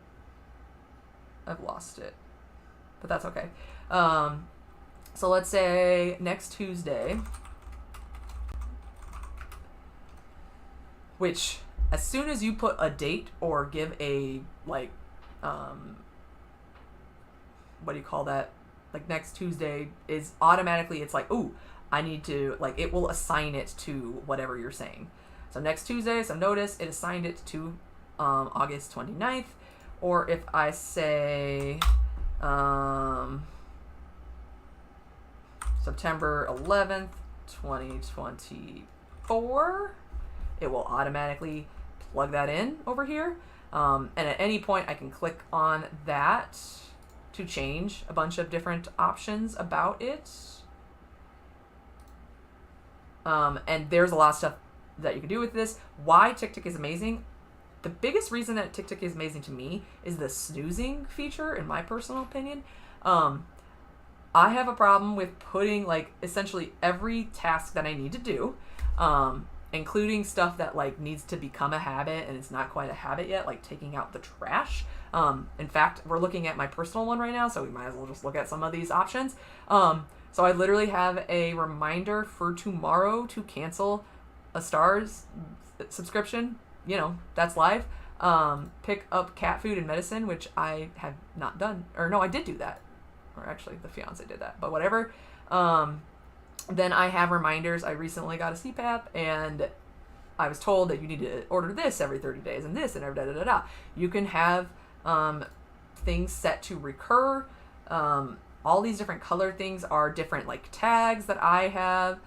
I've lost it, but that's okay. So let's say next Tuesday, which as soon as you put a date or give a what do you call that? Next Tuesday is automatically, it's ooh, I need to, it will assign it to whatever you're saying. So next Tuesday, so notice it assigned it to August 29th. Or if I say September 11th, 2024, it will automatically plug that in over here. And at any point I can click on that to change a bunch of different options about it. And there's a lot of stuff that you can do with this. Why TickTick is amazing? The biggest reason that TickTick is amazing to me is the snoozing feature, in my personal opinion. I have a problem with putting like essentially every task that I need to do, including stuff that like needs to become a habit and it's not quite a habit yet, like taking out the trash. In fact, we're looking at my personal one right now, so we might as well just look at some of these options. So I literally have a reminder for tomorrow to cancel a Stars subscription. You know, that's live. Pick up cat food and medicine, which I have not done. Or no, I did do that. Or actually, the fiance did that. But whatever. Then I have reminders. I recently got a CPAP, and I was told that you need to order this every 30 days and this and every da-da-da-da. You can have things set to recur. All these different color things are different like tags that I have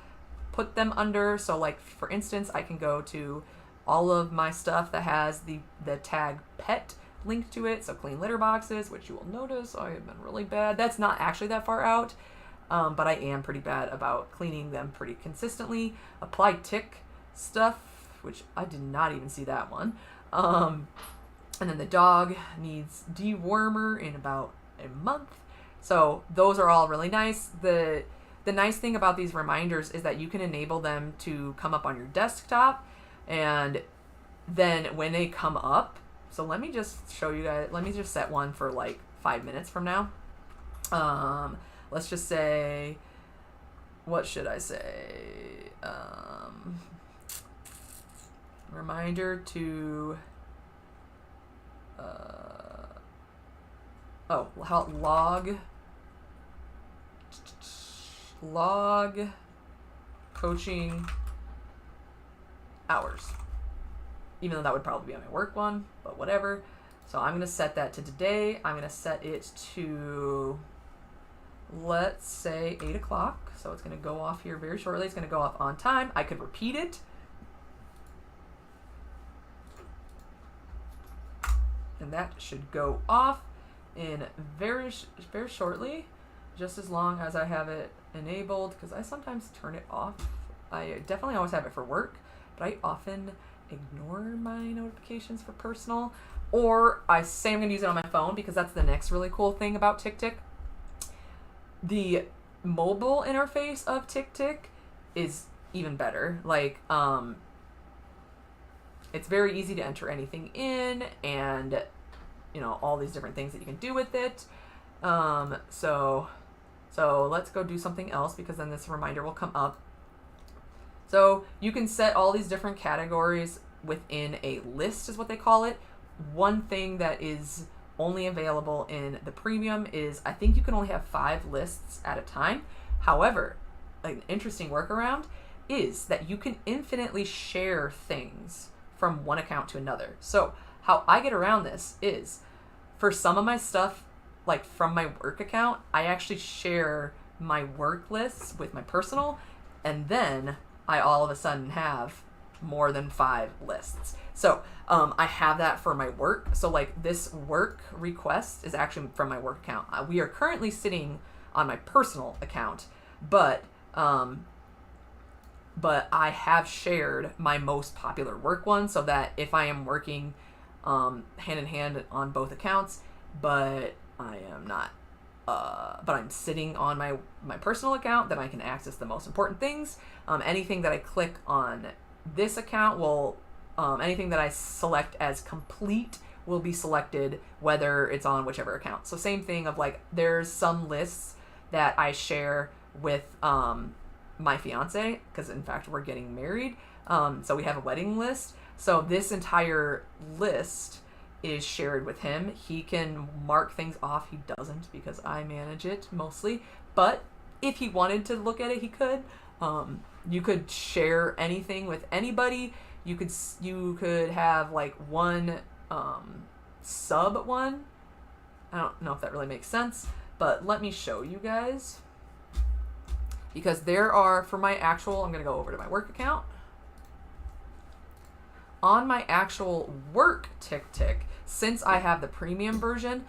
put them under. So like, for instance, I can go to all of my stuff that has the tag pet linked to it. So clean litter boxes, which you will notice I have been really bad. That's not actually that far out. But I am pretty bad about cleaning them pretty consistently. Apply tick stuff, which I did not even see that one. And then the dog needs dewormer in about a month. So those are all really nice. The nice thing about these reminders is that you can enable them to come up on your desktop, and then when they come up, so let me just show you guys, let me just set one for like 5 minutes from now. Let's just say, what should I say? Reminder to, log coaching hours. Even though that would probably be on my work one, but whatever. So I'm going to set that to today. I'm going to set it to, let's say 8 o'clock. So it's going to go off here very shortly. It's going to go off on time. I could repeat it. And that should go off in very shortly, just as long as I have it enabled, because I sometimes turn it off. I definitely always have it for work, but I often ignore my notifications for personal, or I say I'm going to use it on my phone, because that's the next really cool thing about TickTick. The mobile interface of TickTick is even better. Like, it's very easy to enter anything in, and you know, all these different things that you can do with it. So let's go do something else, because then this reminder will come up. So you can set all these different categories within a list, is what they call it. One thing that is only available in the premium is, I think you can only have 5 lists at a time. However, an interesting workaround is that you can infinitely share things from one account to another. So how I get around this is, for some of my stuff, like from my work account, I actually share my work lists with my personal, and then I all of a sudden have more than 5 lists. So I have that for my work. So like this work request is actually from my work account. We are currently sitting on my personal account, but I have shared my most popular work one, so that if I am working hand in hand on both accounts, but I am not, but I'm sitting on my personal account, then I can access the most important things. Anything that I click on this account will, anything that I select as complete will be selected whether it's on whichever account. So same thing of like, there's some lists that I share with my fiance, because in fact we're getting married. So we have a wedding list. So this entire list is shared with him. He can mark things off. He doesn't, because I manage it mostly. But if he wanted to look at it, he could. You could share anything with anybody. You could have like one sub one. I don't know if that really makes sense, but let me show you guys. Because there are, for my actual, I'm going to go over to my work account. On my actual work TickTick, since I have the premium version,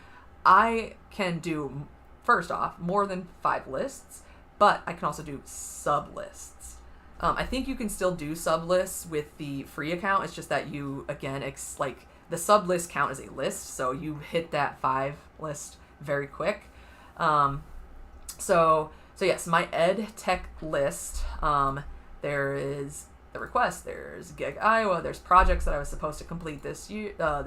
I can do, first off, more than 5 lists, but I can also do sub lists. I think you can still do sub lists with the free account. It's just that you, again, like the sub list count as a list, so you hit that 5 list very quick. So yes, my ed tech list. There is the request. There's GEG Iowa. There's projects that I was supposed to complete this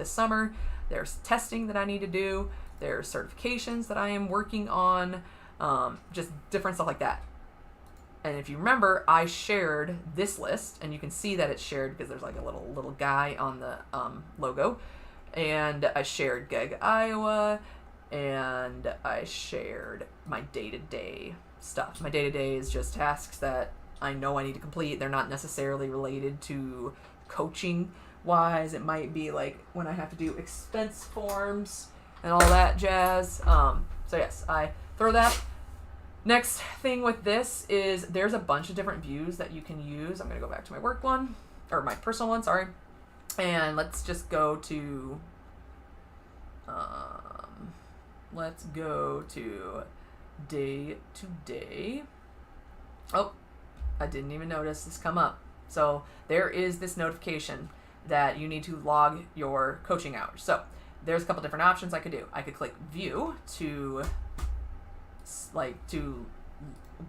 summer. There's testing that I need to do. There's certifications that I am working on. Just different stuff like that. And if you remember, I shared this list, and you can see that it's shared because there's like a little guy on the logo. And I shared GEG Iowa, and I shared my day-to-day stuff. My day-to-day is just tasks that I know I need to complete. They're not necessarily related to coaching-wise. It might be like when I have to do expense forms and all that jazz. So yes, I throw that. Next thing with this is there's a bunch of different views that you can use. I'm going to go back to my work one, or my personal one, sorry. And let's just go to, day to day. Oh, I didn't even notice this come up. So there is this notification that you need to log your coaching hours. So there's a couple different options I could do. I could click view to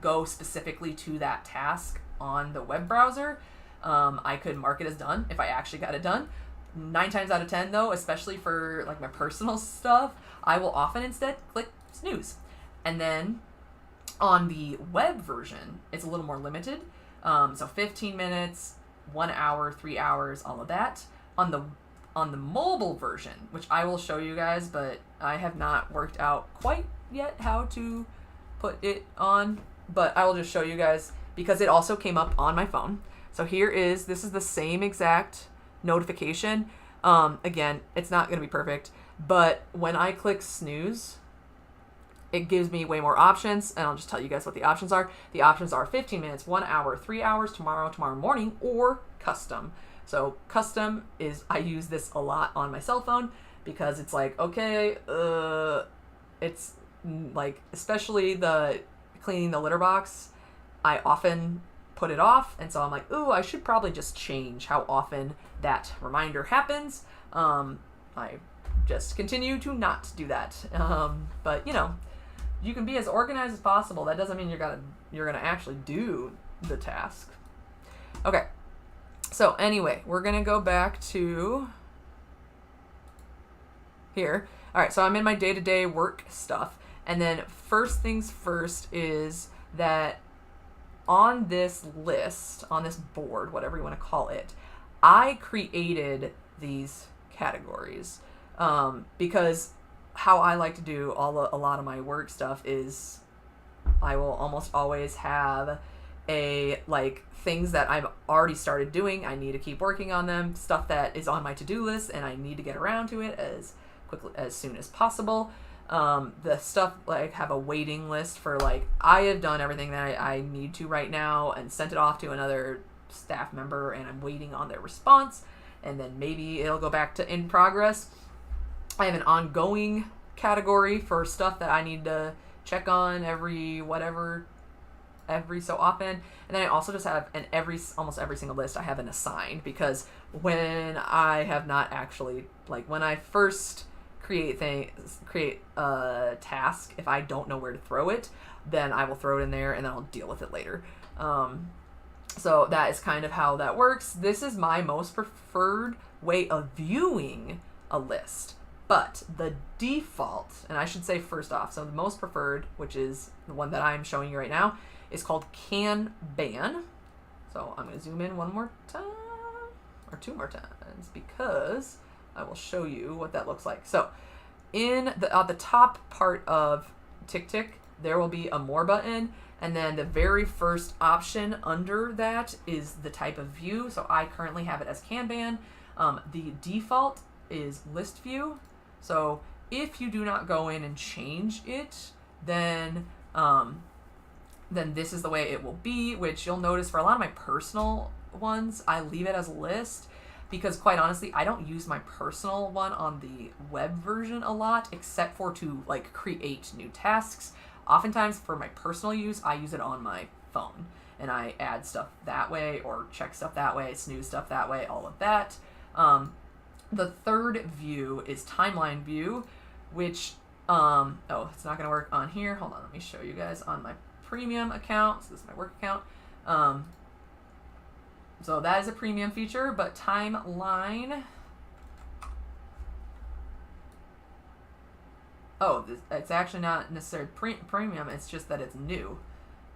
go specifically to that task on the web browser. I could mark it as done if I actually got it done. 9 times out of 10 though, especially for like my personal stuff, I will often instead click snooze. And then on the web version, it's a little more limited. So 15 minutes, 1 hour, 3 hours, all of that. On the mobile version, which I will show you guys, but I have not worked out quite yet how to put it on, but I will just show you guys because it also came up on my phone. So this is the same exact notification. Again, it's not going to be perfect, but when I click snooze, it gives me way more options, and I'll just tell you guys what the options are. The options are 15 minutes, 1 hour, 3 hours, tomorrow morning, or custom. So custom is, I use this a lot on my cell phone because it's like, okay, it's like, especially the cleaning the litter box, I often put it off, and so I'm like, ooh, I should probably just change how often that reminder happens. I just continue to not do that. But you know, you can be as organized as possible. That doesn't mean you're gonna actually do the task. Okay. So anyway, we're gonna go back to here. All right, so I'm in my day-to-day work stuff, and then first things first is that on this list, on this board, whatever you want to call it, I created these categories because how I like to do a lot of my work stuff is I will almost always have things that I've already started doing. I need to keep working on them, stuff that is on my to-do list, and I need to get around to it as soon as possible. The stuff, like, have a waiting list for, like, I have done everything that I need to right now and sent it off to another staff member, and I'm waiting on their response, and then maybe it'll go back to in progress. I have an ongoing category for stuff that I need to check on every so often. And then I also just have almost every single list I have an assigned, because when I have not actually, like, when I first create a task, if I don't know where to throw it, then I will throw it in there and then I'll deal with it later. So that is kind of how that works. This is my most preferred way of viewing a list. But the default, and I should say first off, so the most preferred, which is the one that I'm showing you right now, is called Kanban. So I'm going to zoom in one more time, or 2 more times, because I will show you what that looks like. So in the top part of TickTick, there will be a More button, and then the very first option under that is the type of view. So I currently have it as Kanban. The default is List View. So if you do not go in and change it, then this is the way it will be, which you'll notice for a lot of my personal ones, I leave it as a list, because quite honestly, I don't use my personal one on the web version a lot, except for to, like, create new tasks. Oftentimes for my personal use, I use it on my phone. and I add stuff that way, or check stuff that way, snooze stuff that way, all of that. The third view is timeline view, which, oh, it's not going to work on here. Hold on, let me show you guys on my premium account. So this is my work account. So that is a premium feature, but timeline, oh, it's actually not necessarily premium, it's just that it's new.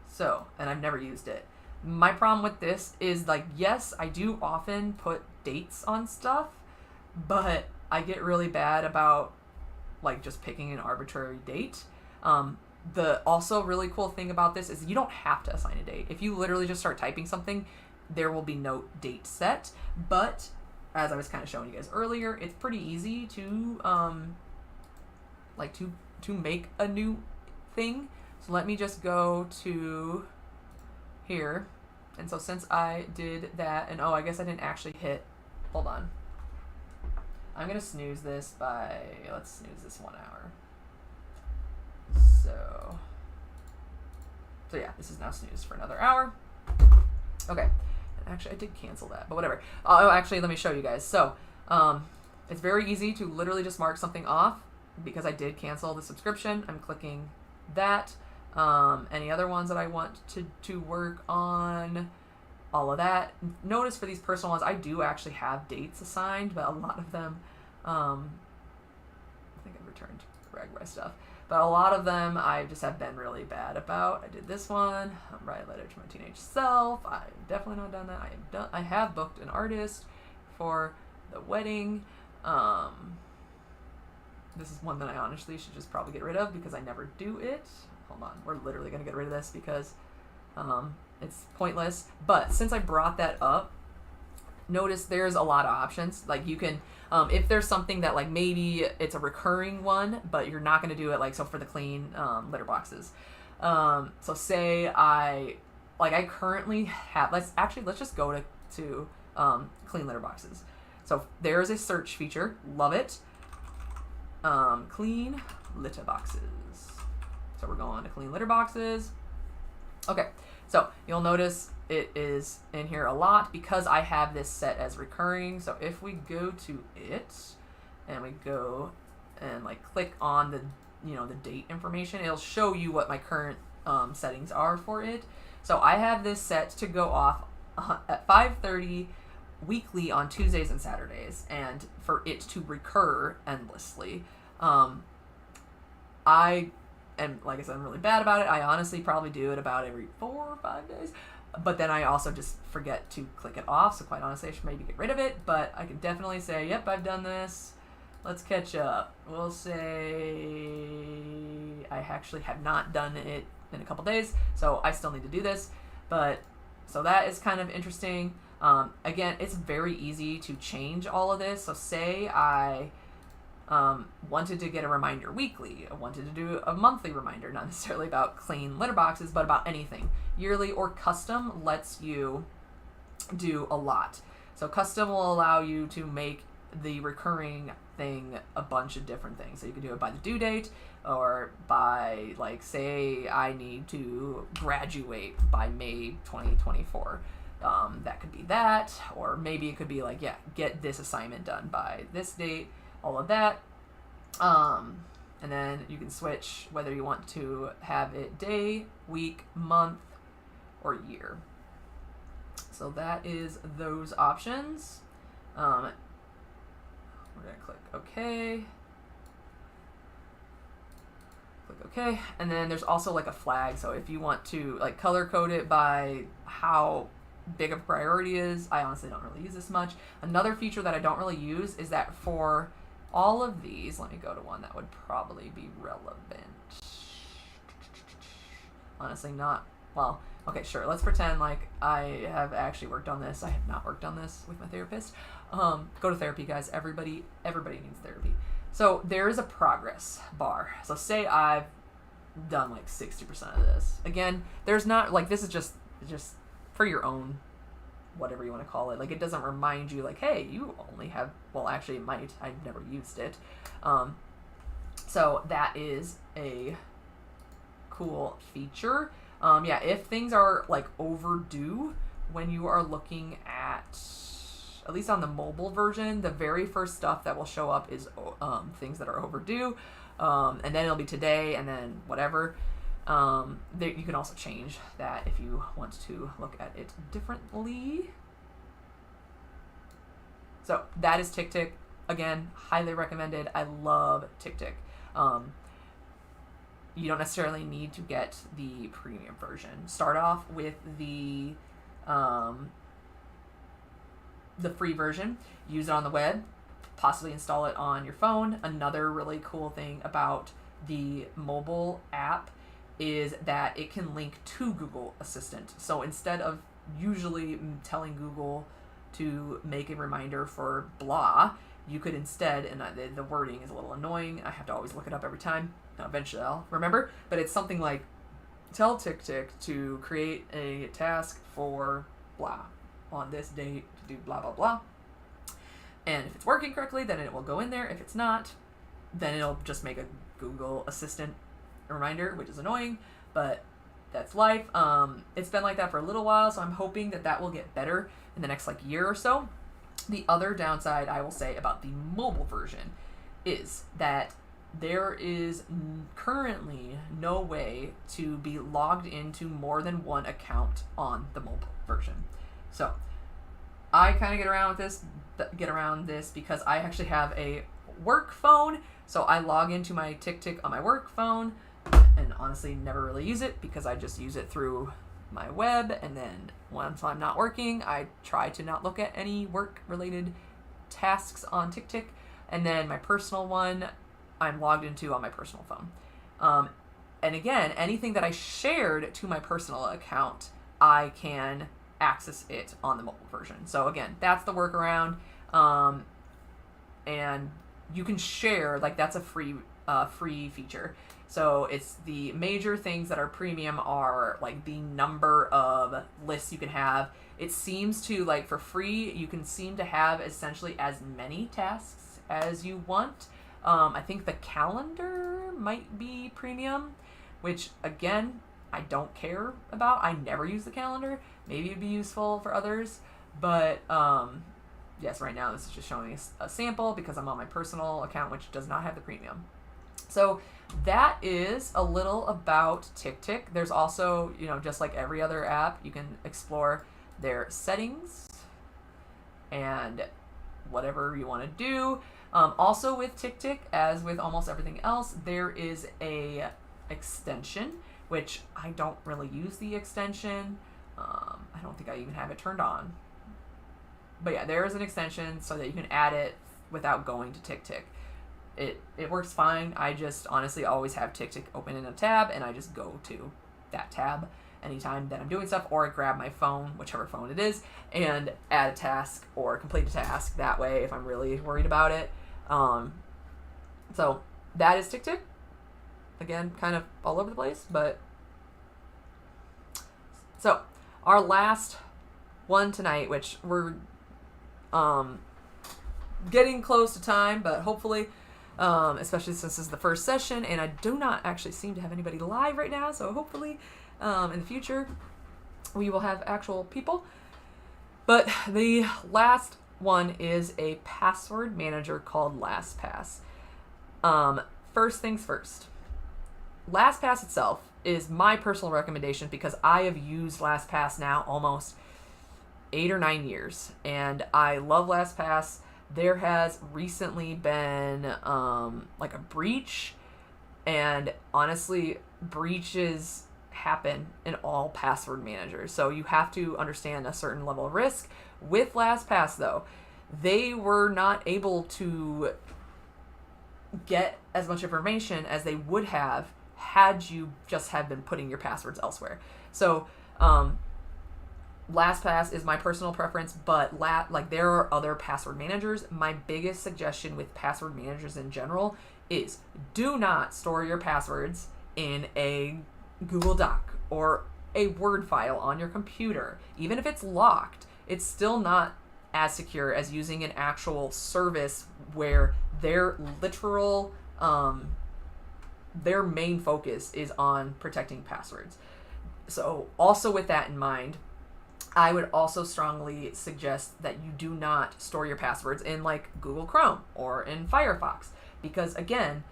So, and I've never used it. My problem with this is, like, yes, I do often put dates on stuff, but I get really bad about, like, just picking an arbitrary date. The also really cool thing about this is you don't have to assign a date. If you literally just start typing something, there will be no date set. But as I was kind of showing you guys earlier, it's pretty easy to to make a new thing. So let me just go to here. And so since I did that, and oh, I guess I didn't actually hit, hold on. I'm gonna snooze this by, let's snooze this 1 hour. So yeah, this is now snoozed for another hour. Okay, actually I did cancel that, but whatever. Oh, actually, let me show you guys. So it's very easy to literally just mark something off. Because I did cancel the subscription, I'm clicking that. Any other ones that I want to work on, all of that. Notice for these personal ones, I do actually have dates assigned, but a lot of them, I think I've returned my stuff, but a lot of them I just have been really bad about. I did this one, write a letter to my teenage self. I've definitely not done that. I have booked an artist for the wedding. This is one that I honestly should just probably get rid of because I never do it. Hold on, we're literally going to get rid of this because it's pointless. But since I brought that up, notice there's a lot of options. Like you can, if there's something that like maybe it's a recurring one, but you're not going to do it, like so for the clean litter boxes. So say I currently have, let's just go to clean litter boxes. So there's a search feature, love it. Clean litter boxes. So we're going to clean litter boxes. Okay, so you'll notice it is in here a lot because I have this set as recurring. So if we go to it and we go and like click on the the date information, it'll show you what my current settings are for it. So I have this set to go off at 5:30 weekly on Tuesdays and Saturdays, and for it to recur endlessly. I am, like I said, I'm really bad about it. I honestly probably do it about every 4 or 5 days, but then I also just forget to click it off. So quite honestly, I should maybe get rid of it, but I can definitely say, yep, I've done this. Let's catch up. We'll say I actually have not done it in a couple days, so I still need to do this. But so that is kind of interesting. Again, it's very easy to change all of this. So say I wanted to get a reminder weekly. I wanted to do a monthly reminder, not necessarily about clean litter boxes, but about anything. Yearly or custom lets you do a lot. So custom will allow you to make the recurring thing a bunch of different things. So you can do it by the due date, or by, like, say I need to graduate by May 2024. That could be that, or maybe it could be like, yeah, get this assignment done by this date, all of that. And then you can switch whether you want to have it day, week, month, or year. So that is those options. We're going to click OK. Click OK. And then there's also like a flag. So if you want to like color code it by how big of a priority is, I honestly don't really use this much. Another feature that I don't really use is that for all of these, let me go to one that would probably be relevant. Honestly, not, well, okay, sure. Let's pretend like I have actually worked on this. I have not worked on this with my therapist. Go to therapy, guys. Everybody needs therapy. So there is a progress bar. So say I've done like 60% of this. Again, there's not, like, this is just for your own, whatever you want to call it. Like, it doesn't remind you like, hey, you only have, well, actually it might. I've never used it. So that is a cool feature. Yeah, if things are like overdue when you are looking at least on the mobile version, the very first stuff that will show up is things that are overdue, and then it'll be today, and then whatever. You can also change that if you want to look at it differently. So that is TickTick. Again, highly recommended. I love TickTick. You don't necessarily need to get the premium version. Start off with the free version. Use it on the web. Possibly install it on your phone. Another really cool thing about the mobile app is that it can link to Google Assistant. So instead of usually telling Google to make a reminder for blah, you could instead, and the wording is a little annoying, I have to always look it up every time. Eventually I'll remember, but it's something like, tell TickTick to create a task for blah on this date to do blah, blah, blah. And if it's working correctly, then it will go in there. If it's not, then it'll just make a Google Assistant reminder, which is annoying, but that's life. It's been like that for a little while, so I'm hoping that that will get better in the next year or so. The other downside I will say about the mobile version is that there is currently no way to be logged into more than one account on the mobile version. So I kind of get around this because I actually have a work phone, so I log into my TickTick on my work phone and honestly never really use it because I just use it through my web, and then once I'm not working, I try to not look at any work-related tasks on TickTick, and then my personal one I'm logged into on my personal phone. And again, anything that I shared to my personal account, I can access it on the mobile version. So again, that's the workaround. And you can share, that's a free feature. So it's the major things that are premium are the number of lists you can have. It seems to, for free, you can seem to have essentially as many tasks as you want. I think the calendar might be premium, which again, I don't care about. I never use the calendar. Maybe it'd be useful for others, but yes, right now this is just showing a sample because I'm on my personal account, which does not have the premium. So that is a little about TickTick. There's also, just like every other app, you can explore their settings and whatever you want to do. Also with TickTick, as with almost everything else, there is a extension, which I don't really use the extension. I don't think I even have it turned on. But yeah, there is an extension so that you can add it without going to TickTick. It works fine. I just honestly always have TickTick open in a tab, and I just go to that tab anytime that I'm doing stuff, or I grab my phone, whichever phone it is, and add a task or complete a task that way if I'm really worried about it. So that is TickTick. Again, kind of all over the place, but so our last one tonight, which we're getting close to time, but hopefully, especially since this is the first session, and I do not actually seem to have anybody live right now, so hopefully in the future we will have actual people. But the last one is a password manager called LastPass. First things first, LastPass itself is my personal recommendation because I have used LastPass now almost 8 or 9 years, and I love LastPass. There has recently been a breach, and honestly, breaches happen in all password managers, so you have to understand a certain level of risk. With LastPass, though, they were not able to get as much information as they would have had you just have been putting your passwords elsewhere. So LastPass is my personal preference, but there are other password managers. My biggest suggestion with password managers in general is do not store your passwords in a Google Doc or a Word file on your computer. Even if it's locked, it's still not as secure as using an actual service where their literal their main focus is on protecting passwords. So also with that in mind, I would also strongly suggest that you do not store your passwords in like Google Chrome or in Firefox, because again,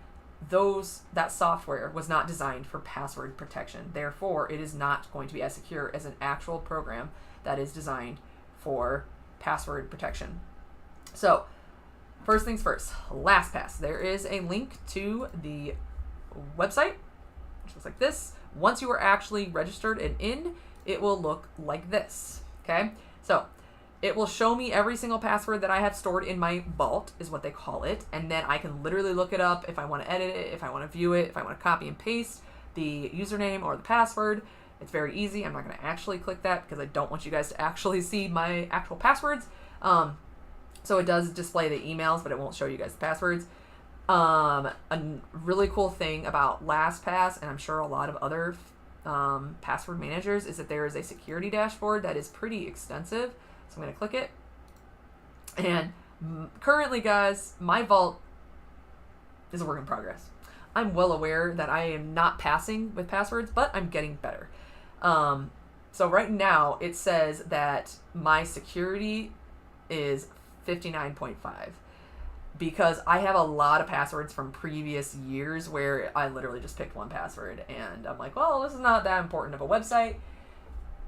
that software was not designed for password protection. Therefore, it is not going to be as secure as an actual program that is designed for password protection. So, first things first, LastPass. There is a link to the website, which looks like this. Once you are actually registered and in, it will look like this, okay? So, it will show me every single password that I have stored in my vault, is what they call it, and then I can literally look it up if I want to edit it, if I want to view it, if I want to copy and paste the username or the password. It's very easy. I'm not going to actually click that because I don't want you guys to actually see my actual passwords. So it does display the emails, but it won't show you guys the passwords. A really cool thing about LastPass, and I'm sure a lot of other password managers, is that there is a security dashboard that is pretty extensive. So I'm going to click it. And currently, guys, my vault is a work in progress. I'm well aware that I am not passing with passwords, but I'm getting better. So right now, it says that my security is 59.5 because I have a lot of passwords from previous years where I literally just picked one password and I'm like, well, this is not that important of a website,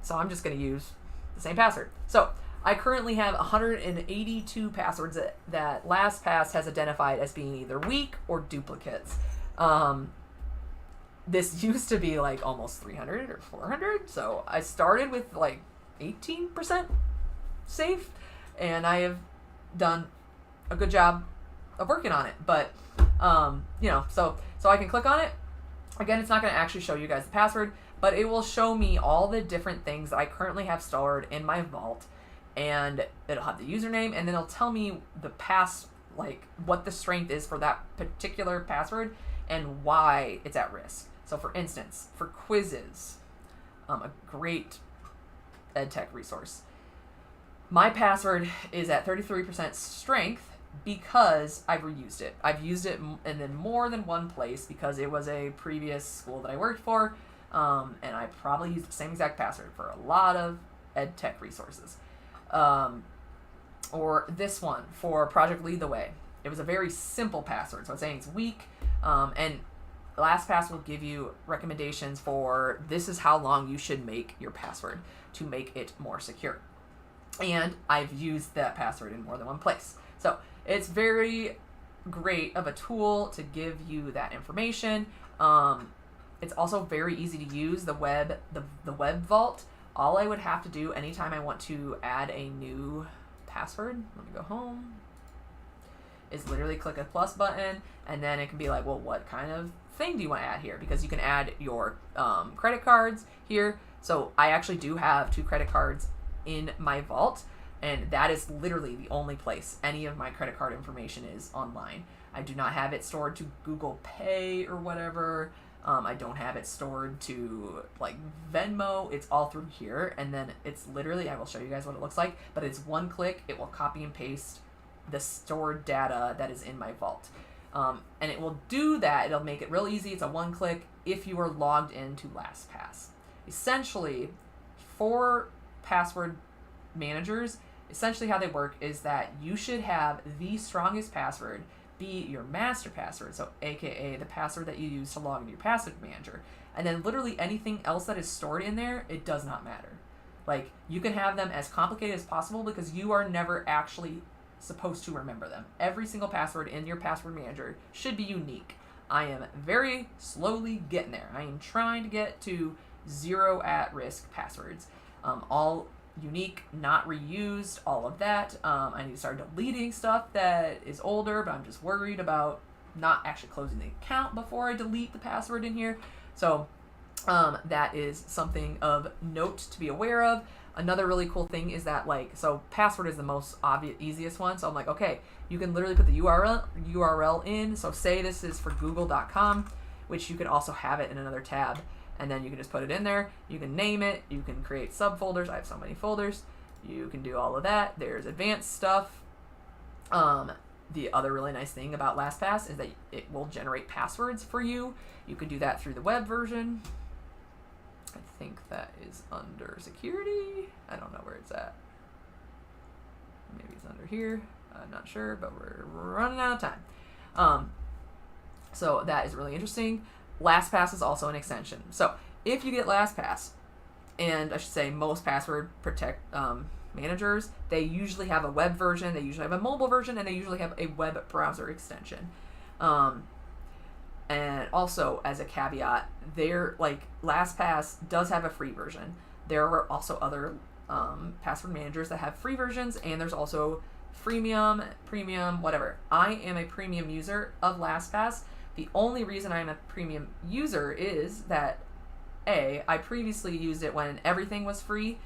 so I'm just going to use the same password. So I currently have 182 passwords that LastPass has identified as being either weak or duplicates. This used to be like almost 300 or 400, so I started with like 18% safe, and I have done a good job of working on it. But so I can click on it. Again, it's not going to actually show you guys the password, but it will show me all the different things that I currently have stored in my vault, and it'll have the username, and then it'll tell me what the strength is for that particular password and why it's at risk. So for instance, for quizzes, a great EdTech resource, my password is at 33% strength because I've reused it. I've used it in more than one place because it was a previous school that I worked for, and I probably used the same exact password for a lot of EdTech resources. Or this one for Project Lead the Way. It was a very simple password, so it's saying it's weak, and LastPass will give you recommendations for this is how long you should make your password to make it more secure. And I've used that password in more than one place. So it's very great of a tool to give you that information. It's also very easy to use, the web vault. All I would have to do anytime I want to add a new password, let me go home, is literally click a plus button, and then it can be like, well, what kind of thing do you want to add here? Because you can add your credit cards here. So I actually do have 2 credit cards in my vault, and that is literally the only place any of my credit card information is online. I do not have it stored to Google Pay or whatever. I don't have it stored to like Venmo. It's all through here, and then it's literally, I will show you guys what it looks like, but it's one click. It will copy and paste the stored data that is in my vault. And it will do that. It'll make it real easy. It's a one click if you are logged into LastPass. Essentially, for password managers, essentially how they work is that you should have the strongest password be your master password, so aka the password that you use to log into your password manager. And then literally anything else that is stored in there, it does not matter. Like, you can have them as complicated as possible because you are never actually supposed to remember them. Every single password in your password manager should be unique. I am very slowly getting there. I am trying to get to 0 at-risk passwords. All unique, not reused, all of that. I need to start deleting stuff that is older, but I'm just worried about not actually closing the account before I delete the password in here. So that is something of note to be aware of. Another really cool thing is that, so password is the most obvious, easiest one. So I'm like, okay, you can literally put the URL in. So say this is for google.com, which you can also have it in another tab. And then you can just put it in there. You can name it. You can create subfolders. I have so many folders. You can do all of that. There's advanced stuff. The other really nice thing about LastPass is that it will generate passwords for you. You can do that through the web version. I think that is under security. I don't know where it's at. Maybe it's under here. I'm not sure, but we're running out of time. So that is really interesting. LastPass is also an extension. So if you get LastPass, and I should say most password protect managers, they usually have a web version, they usually have a mobile version, and they usually have a web browser extension. And also, as a caveat, LastPass does have a free version. There are also other password managers that have free versions, and there's also freemium, premium, whatever. I am a premium user of LastPass. The only reason I'm a premium user is that I previously used it when everything was free,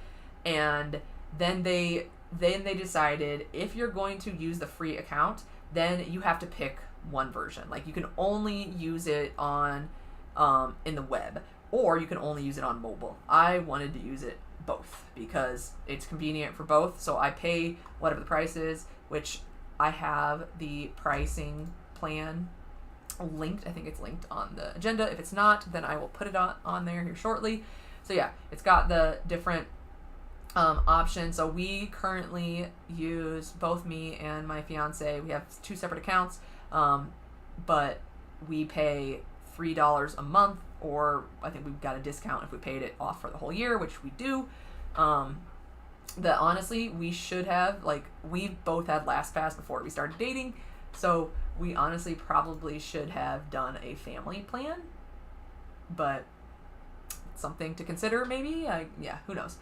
and then they decided if you're going to use the free account, then you have to pick one version. Like, you can only use it on in the web, or you can only use it on mobile. I wanted to use it both because it's convenient for both, so I pay whatever the price is, which I have the pricing plan linked. I think it's linked on the agenda. If it's not, then I will put it on there here shortly. So yeah, it's got the different options. So we currently use, both me and my fiance, we have 2 separate accounts, but we pay $3 a month, or I think we've got a discount if we paid it off for the whole year, which we do. That honestly, we should have, we both had LastPass before we started dating, so we honestly probably should have done a family plan, but something to consider maybe. Yeah, who knows.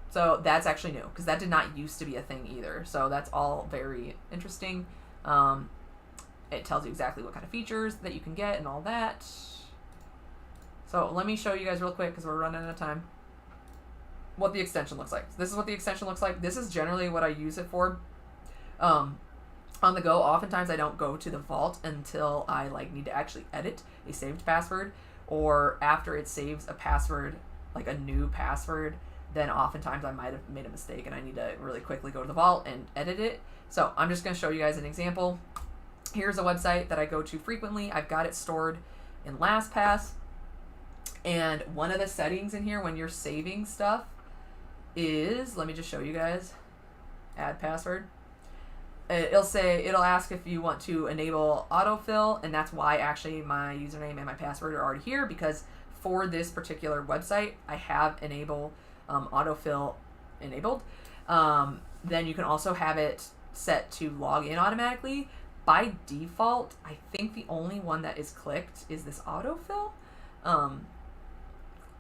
So that's actually new, because that did not used to be a thing either. So that's all very interesting. It tells you exactly what kind of features that you can get and all that. So let me show you guys real quick, because we're running out of time, what the extension looks like. So this is what the extension looks like. This is generally what I use it for. On the go, oftentimes I don't go to the vault until I need to actually edit a saved password, or after it saves a password, like a new password, then oftentimes I might have made a mistake and I need to really quickly go to the vault and edit it. So I'm just going to show you guys an example. Here's a website that I go to frequently. I've got it stored in LastPass, and one of the settings in here when you're saving stuff is, let me just show you guys, add password. It'll ask if you want to enable autofill, and that's why actually my username and my password are already here, because for this particular website I have enable autofill enabled. Then you can also have it set to log in automatically. By default, I think the only one that is clicked is this autofill.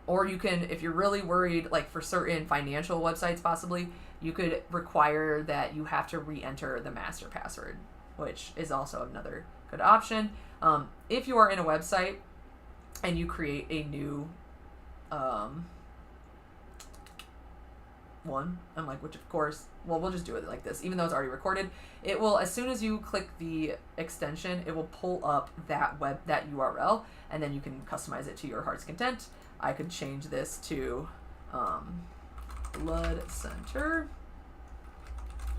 Or you can, if you're really worried, for certain financial websites possibly, you could require that you have to re-enter the master password, which is also another good option. If you are in a website and you create a new one, which of course, well, we'll just do it like this, even though it's already recorded. It will, as soon as you click the extension, it will pull up that URL, and then you can customize it to your heart's content. I could change this to Blood Center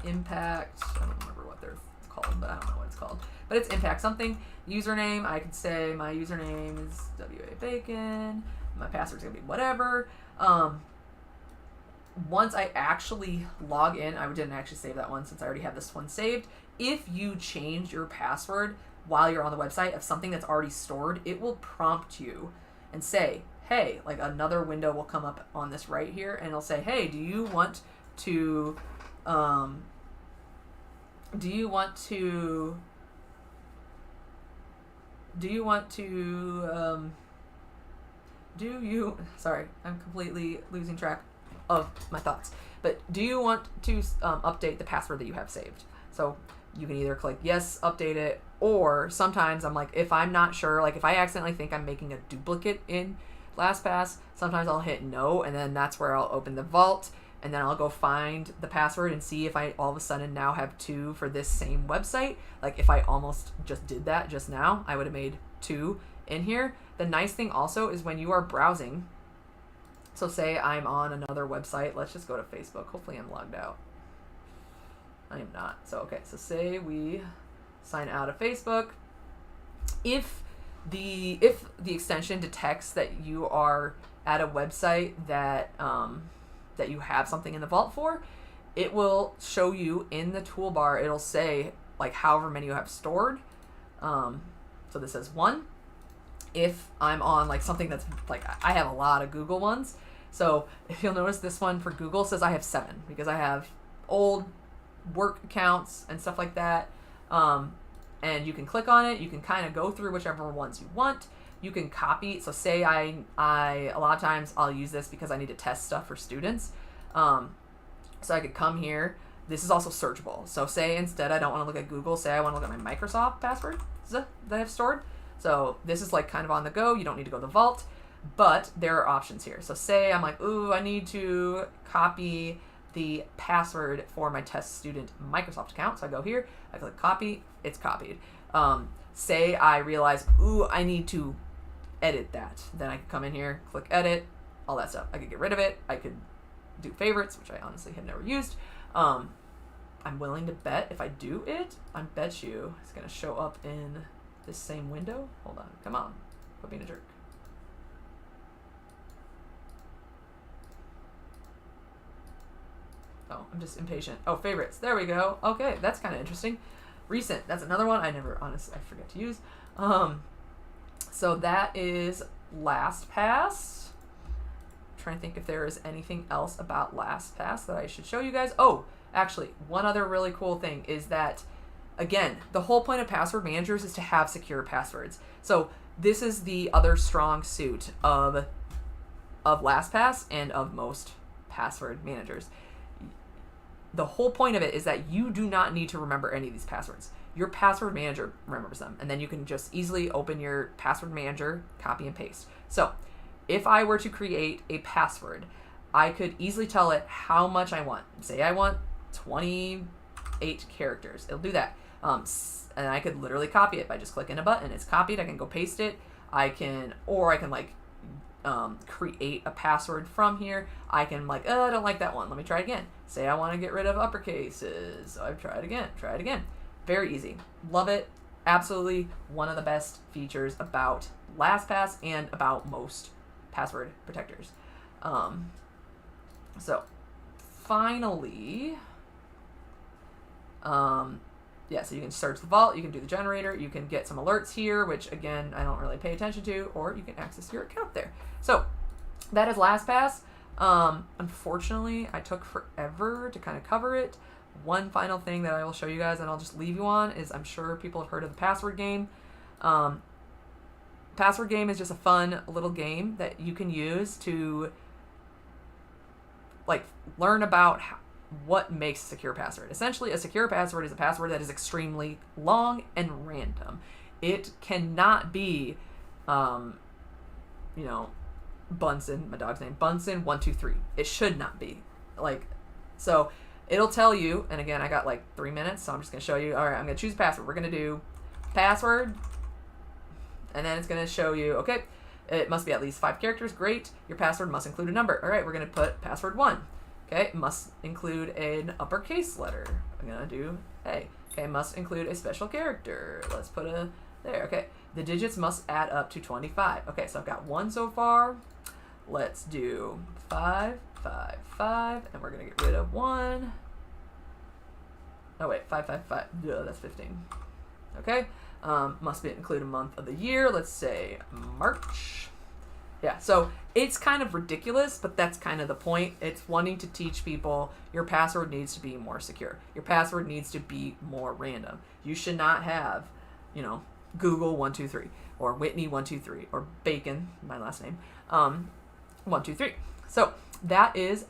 Impact. I don't remember what they're called, but I don't know what it's called. But it's Impact something. Username, I could say my username is WA Bacon. My password's gonna be whatever. Once I actually log in, I didn't actually save that one since I already have this one saved. If you change your password while you're on the website of something that's already stored, it will prompt you and say, hey, another window will come up on this right here, and it'll say, hey, do you want to sorry, I'm completely losing track of my thoughts, but do you want to update the password that you have saved? So you can either click yes, update it, or sometimes I'm if I'm not sure, if I accidentally think I'm making a duplicate in LastPass, sometimes I'll hit no, and then that's where I'll open the vault, and then I'll go find the password and see if I all of a sudden now have 2 for this same website. If I almost just did that just now, I would have made 2 in here. The nice thing also is when you are browsing, so say I'm on another website, let's just go to Facebook. Hopefully I'm logged out. I am not. So okay, so say we sign out of Facebook. If the extension detects that you are at a website that that you have something in the vault for, it will show you in the toolbar, it'll say like however many you have stored. So this says 1. If I'm on like something that's like, I have a lot of Google ones. So if you'll notice, this one for Google says I have 7 because I have old work accounts and stuff like that. And you can click on it. You can kind of go through whichever ones you want. You can copy. So say I a lot of times I'll use this because I need to test stuff for students. So I could come here. This is also searchable. So say instead I don't want to look at Google. Say I want to look at my Microsoft password that I have stored. So this is like kind of on the go. You don't need to go to the vault, but there are options here. So say I'm like, ooh, I need to copy the password for my test student Microsoft account. So I go here, I click copy, it's copied. Say I realize, ooh, I need to edit that. Then I can come in here, click edit, all that stuff. I could get rid of it. I could do favorites, which I honestly have never used. I'm willing to bet if I do it, I bet you it's going to show up in this same window. Hold on. Come on. Quit being a jerk. Oh, I'm just impatient. Oh, favorites. There we go. Okay, that's kind of interesting. Recent. That's another one I forget to use. So that is LastPass. Trying to think if there is anything else about LastPass that I should show you guys. Oh, actually, one other really cool thing is that, again, the whole point of password managers is to have secure passwords. So this is the other strong suit of LastPass and of most password managers. The whole point of it is that you do not need to remember any of these passwords. Your password manager remembers them, and then you can just easily open your password manager, copy and paste. So if I were to create a password, I could easily tell it how much I want. Say I want 28 characters. It'll do that. And I could literally copy it by just clicking a button. It's copied. I can go paste it. I can like create a password from here. I can like, oh, I don't like that one. Let me try it again. Say I want to get rid of uppercases. So I've tried again. Try it again. Very easy. Love it. Absolutely one of the best features about LastPass and about most password protectors. So finally, yeah, so you can search the vault, you can do the generator, you can get some alerts here, which again, I don't really pay attention to, or you can access your account there. So that is LastPass. Unfortunately, I took forever to kind of cover it. One final thing that I will show you guys and I'll just leave you on is, I'm sure people have heard of the password game. Password game is just a fun little game that you can use to like learn about what makes a secure password. Essentially, a secure password is a password that is extremely long and random. It cannot be, Bunsen, my dog's name, Bunsen 123. It should not be. So it'll tell you, and again, I got like 3 minutes, so I'm just going to show you. All right, I'm going to choose password. We're going to do password, and then it's going to show you, okay, it must be at least 5 characters. Great. Your password must include a number. All right, we're going to put password 1. Okay, must include an uppercase letter. I'm going to do A. Okay, must include a special character. Let's put a there. Okay, the digits must add up to 25. Okay, so I've got 1 so far. Let's do 5, 5, 5, and we're going to get rid of 1. Oh, wait, 5, 5, 5. Duh, that's 15. Okay, must include a month of the year. Let's say March. Yeah, so it's kind of ridiculous, but that's kind of the point. It's wanting to teach people your password needs to be more secure. Your password needs to be more random. You should not have, Google 123 or Whitney 123 or Bacon, my last name, 123. So that is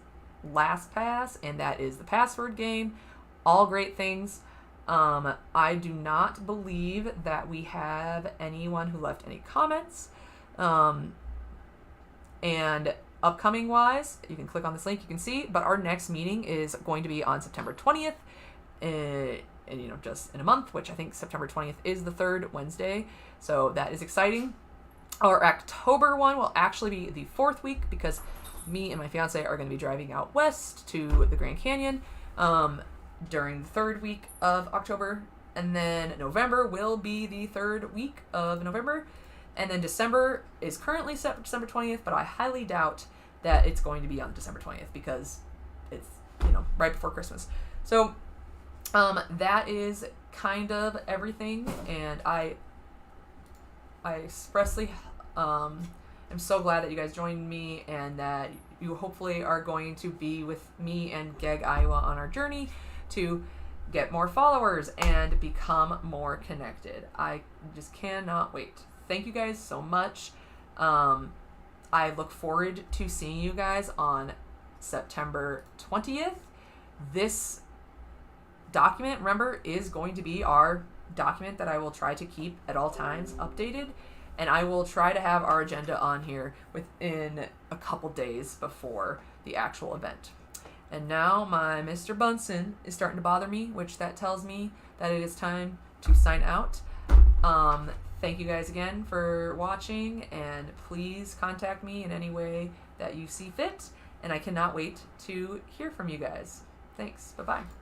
LastPass, and that is the password game. All great things. I do not believe that we have anyone who left any comments. And upcoming wise, you can click on this link, you can see, but our next meeting is going to be on September 20th, and just in a month, which I think September 20th is the 3rd Wednesday. So that is exciting. Our October one will actually be the 4th week because me and my fiance are going to be driving out west to the Grand Canyon during the 3rd week of October. And then November will be the 3rd week of November. And then December is currently set for December 20th, but I highly doubt that it's going to be on December 20th because it's, right before Christmas. So that is kind of everything, and I expressly am so glad that you guys joined me and that you hopefully are going to be with me and GEG Iowa on our journey to get more followers and become more connected. I just cannot wait. Thank you guys so much. I look forward to seeing you guys on September 20th. This document, remember, is going to be our document that I will try to keep at all times updated, and I will try to have our agenda on here within a couple days before the actual event. And now my Mr. Bunsen is starting to bother me, which that tells me that it is time to sign out. Thank you guys again for watching, and please contact me in any way that you see fit, and I cannot wait to hear from you guys. Thanks. Bye-bye.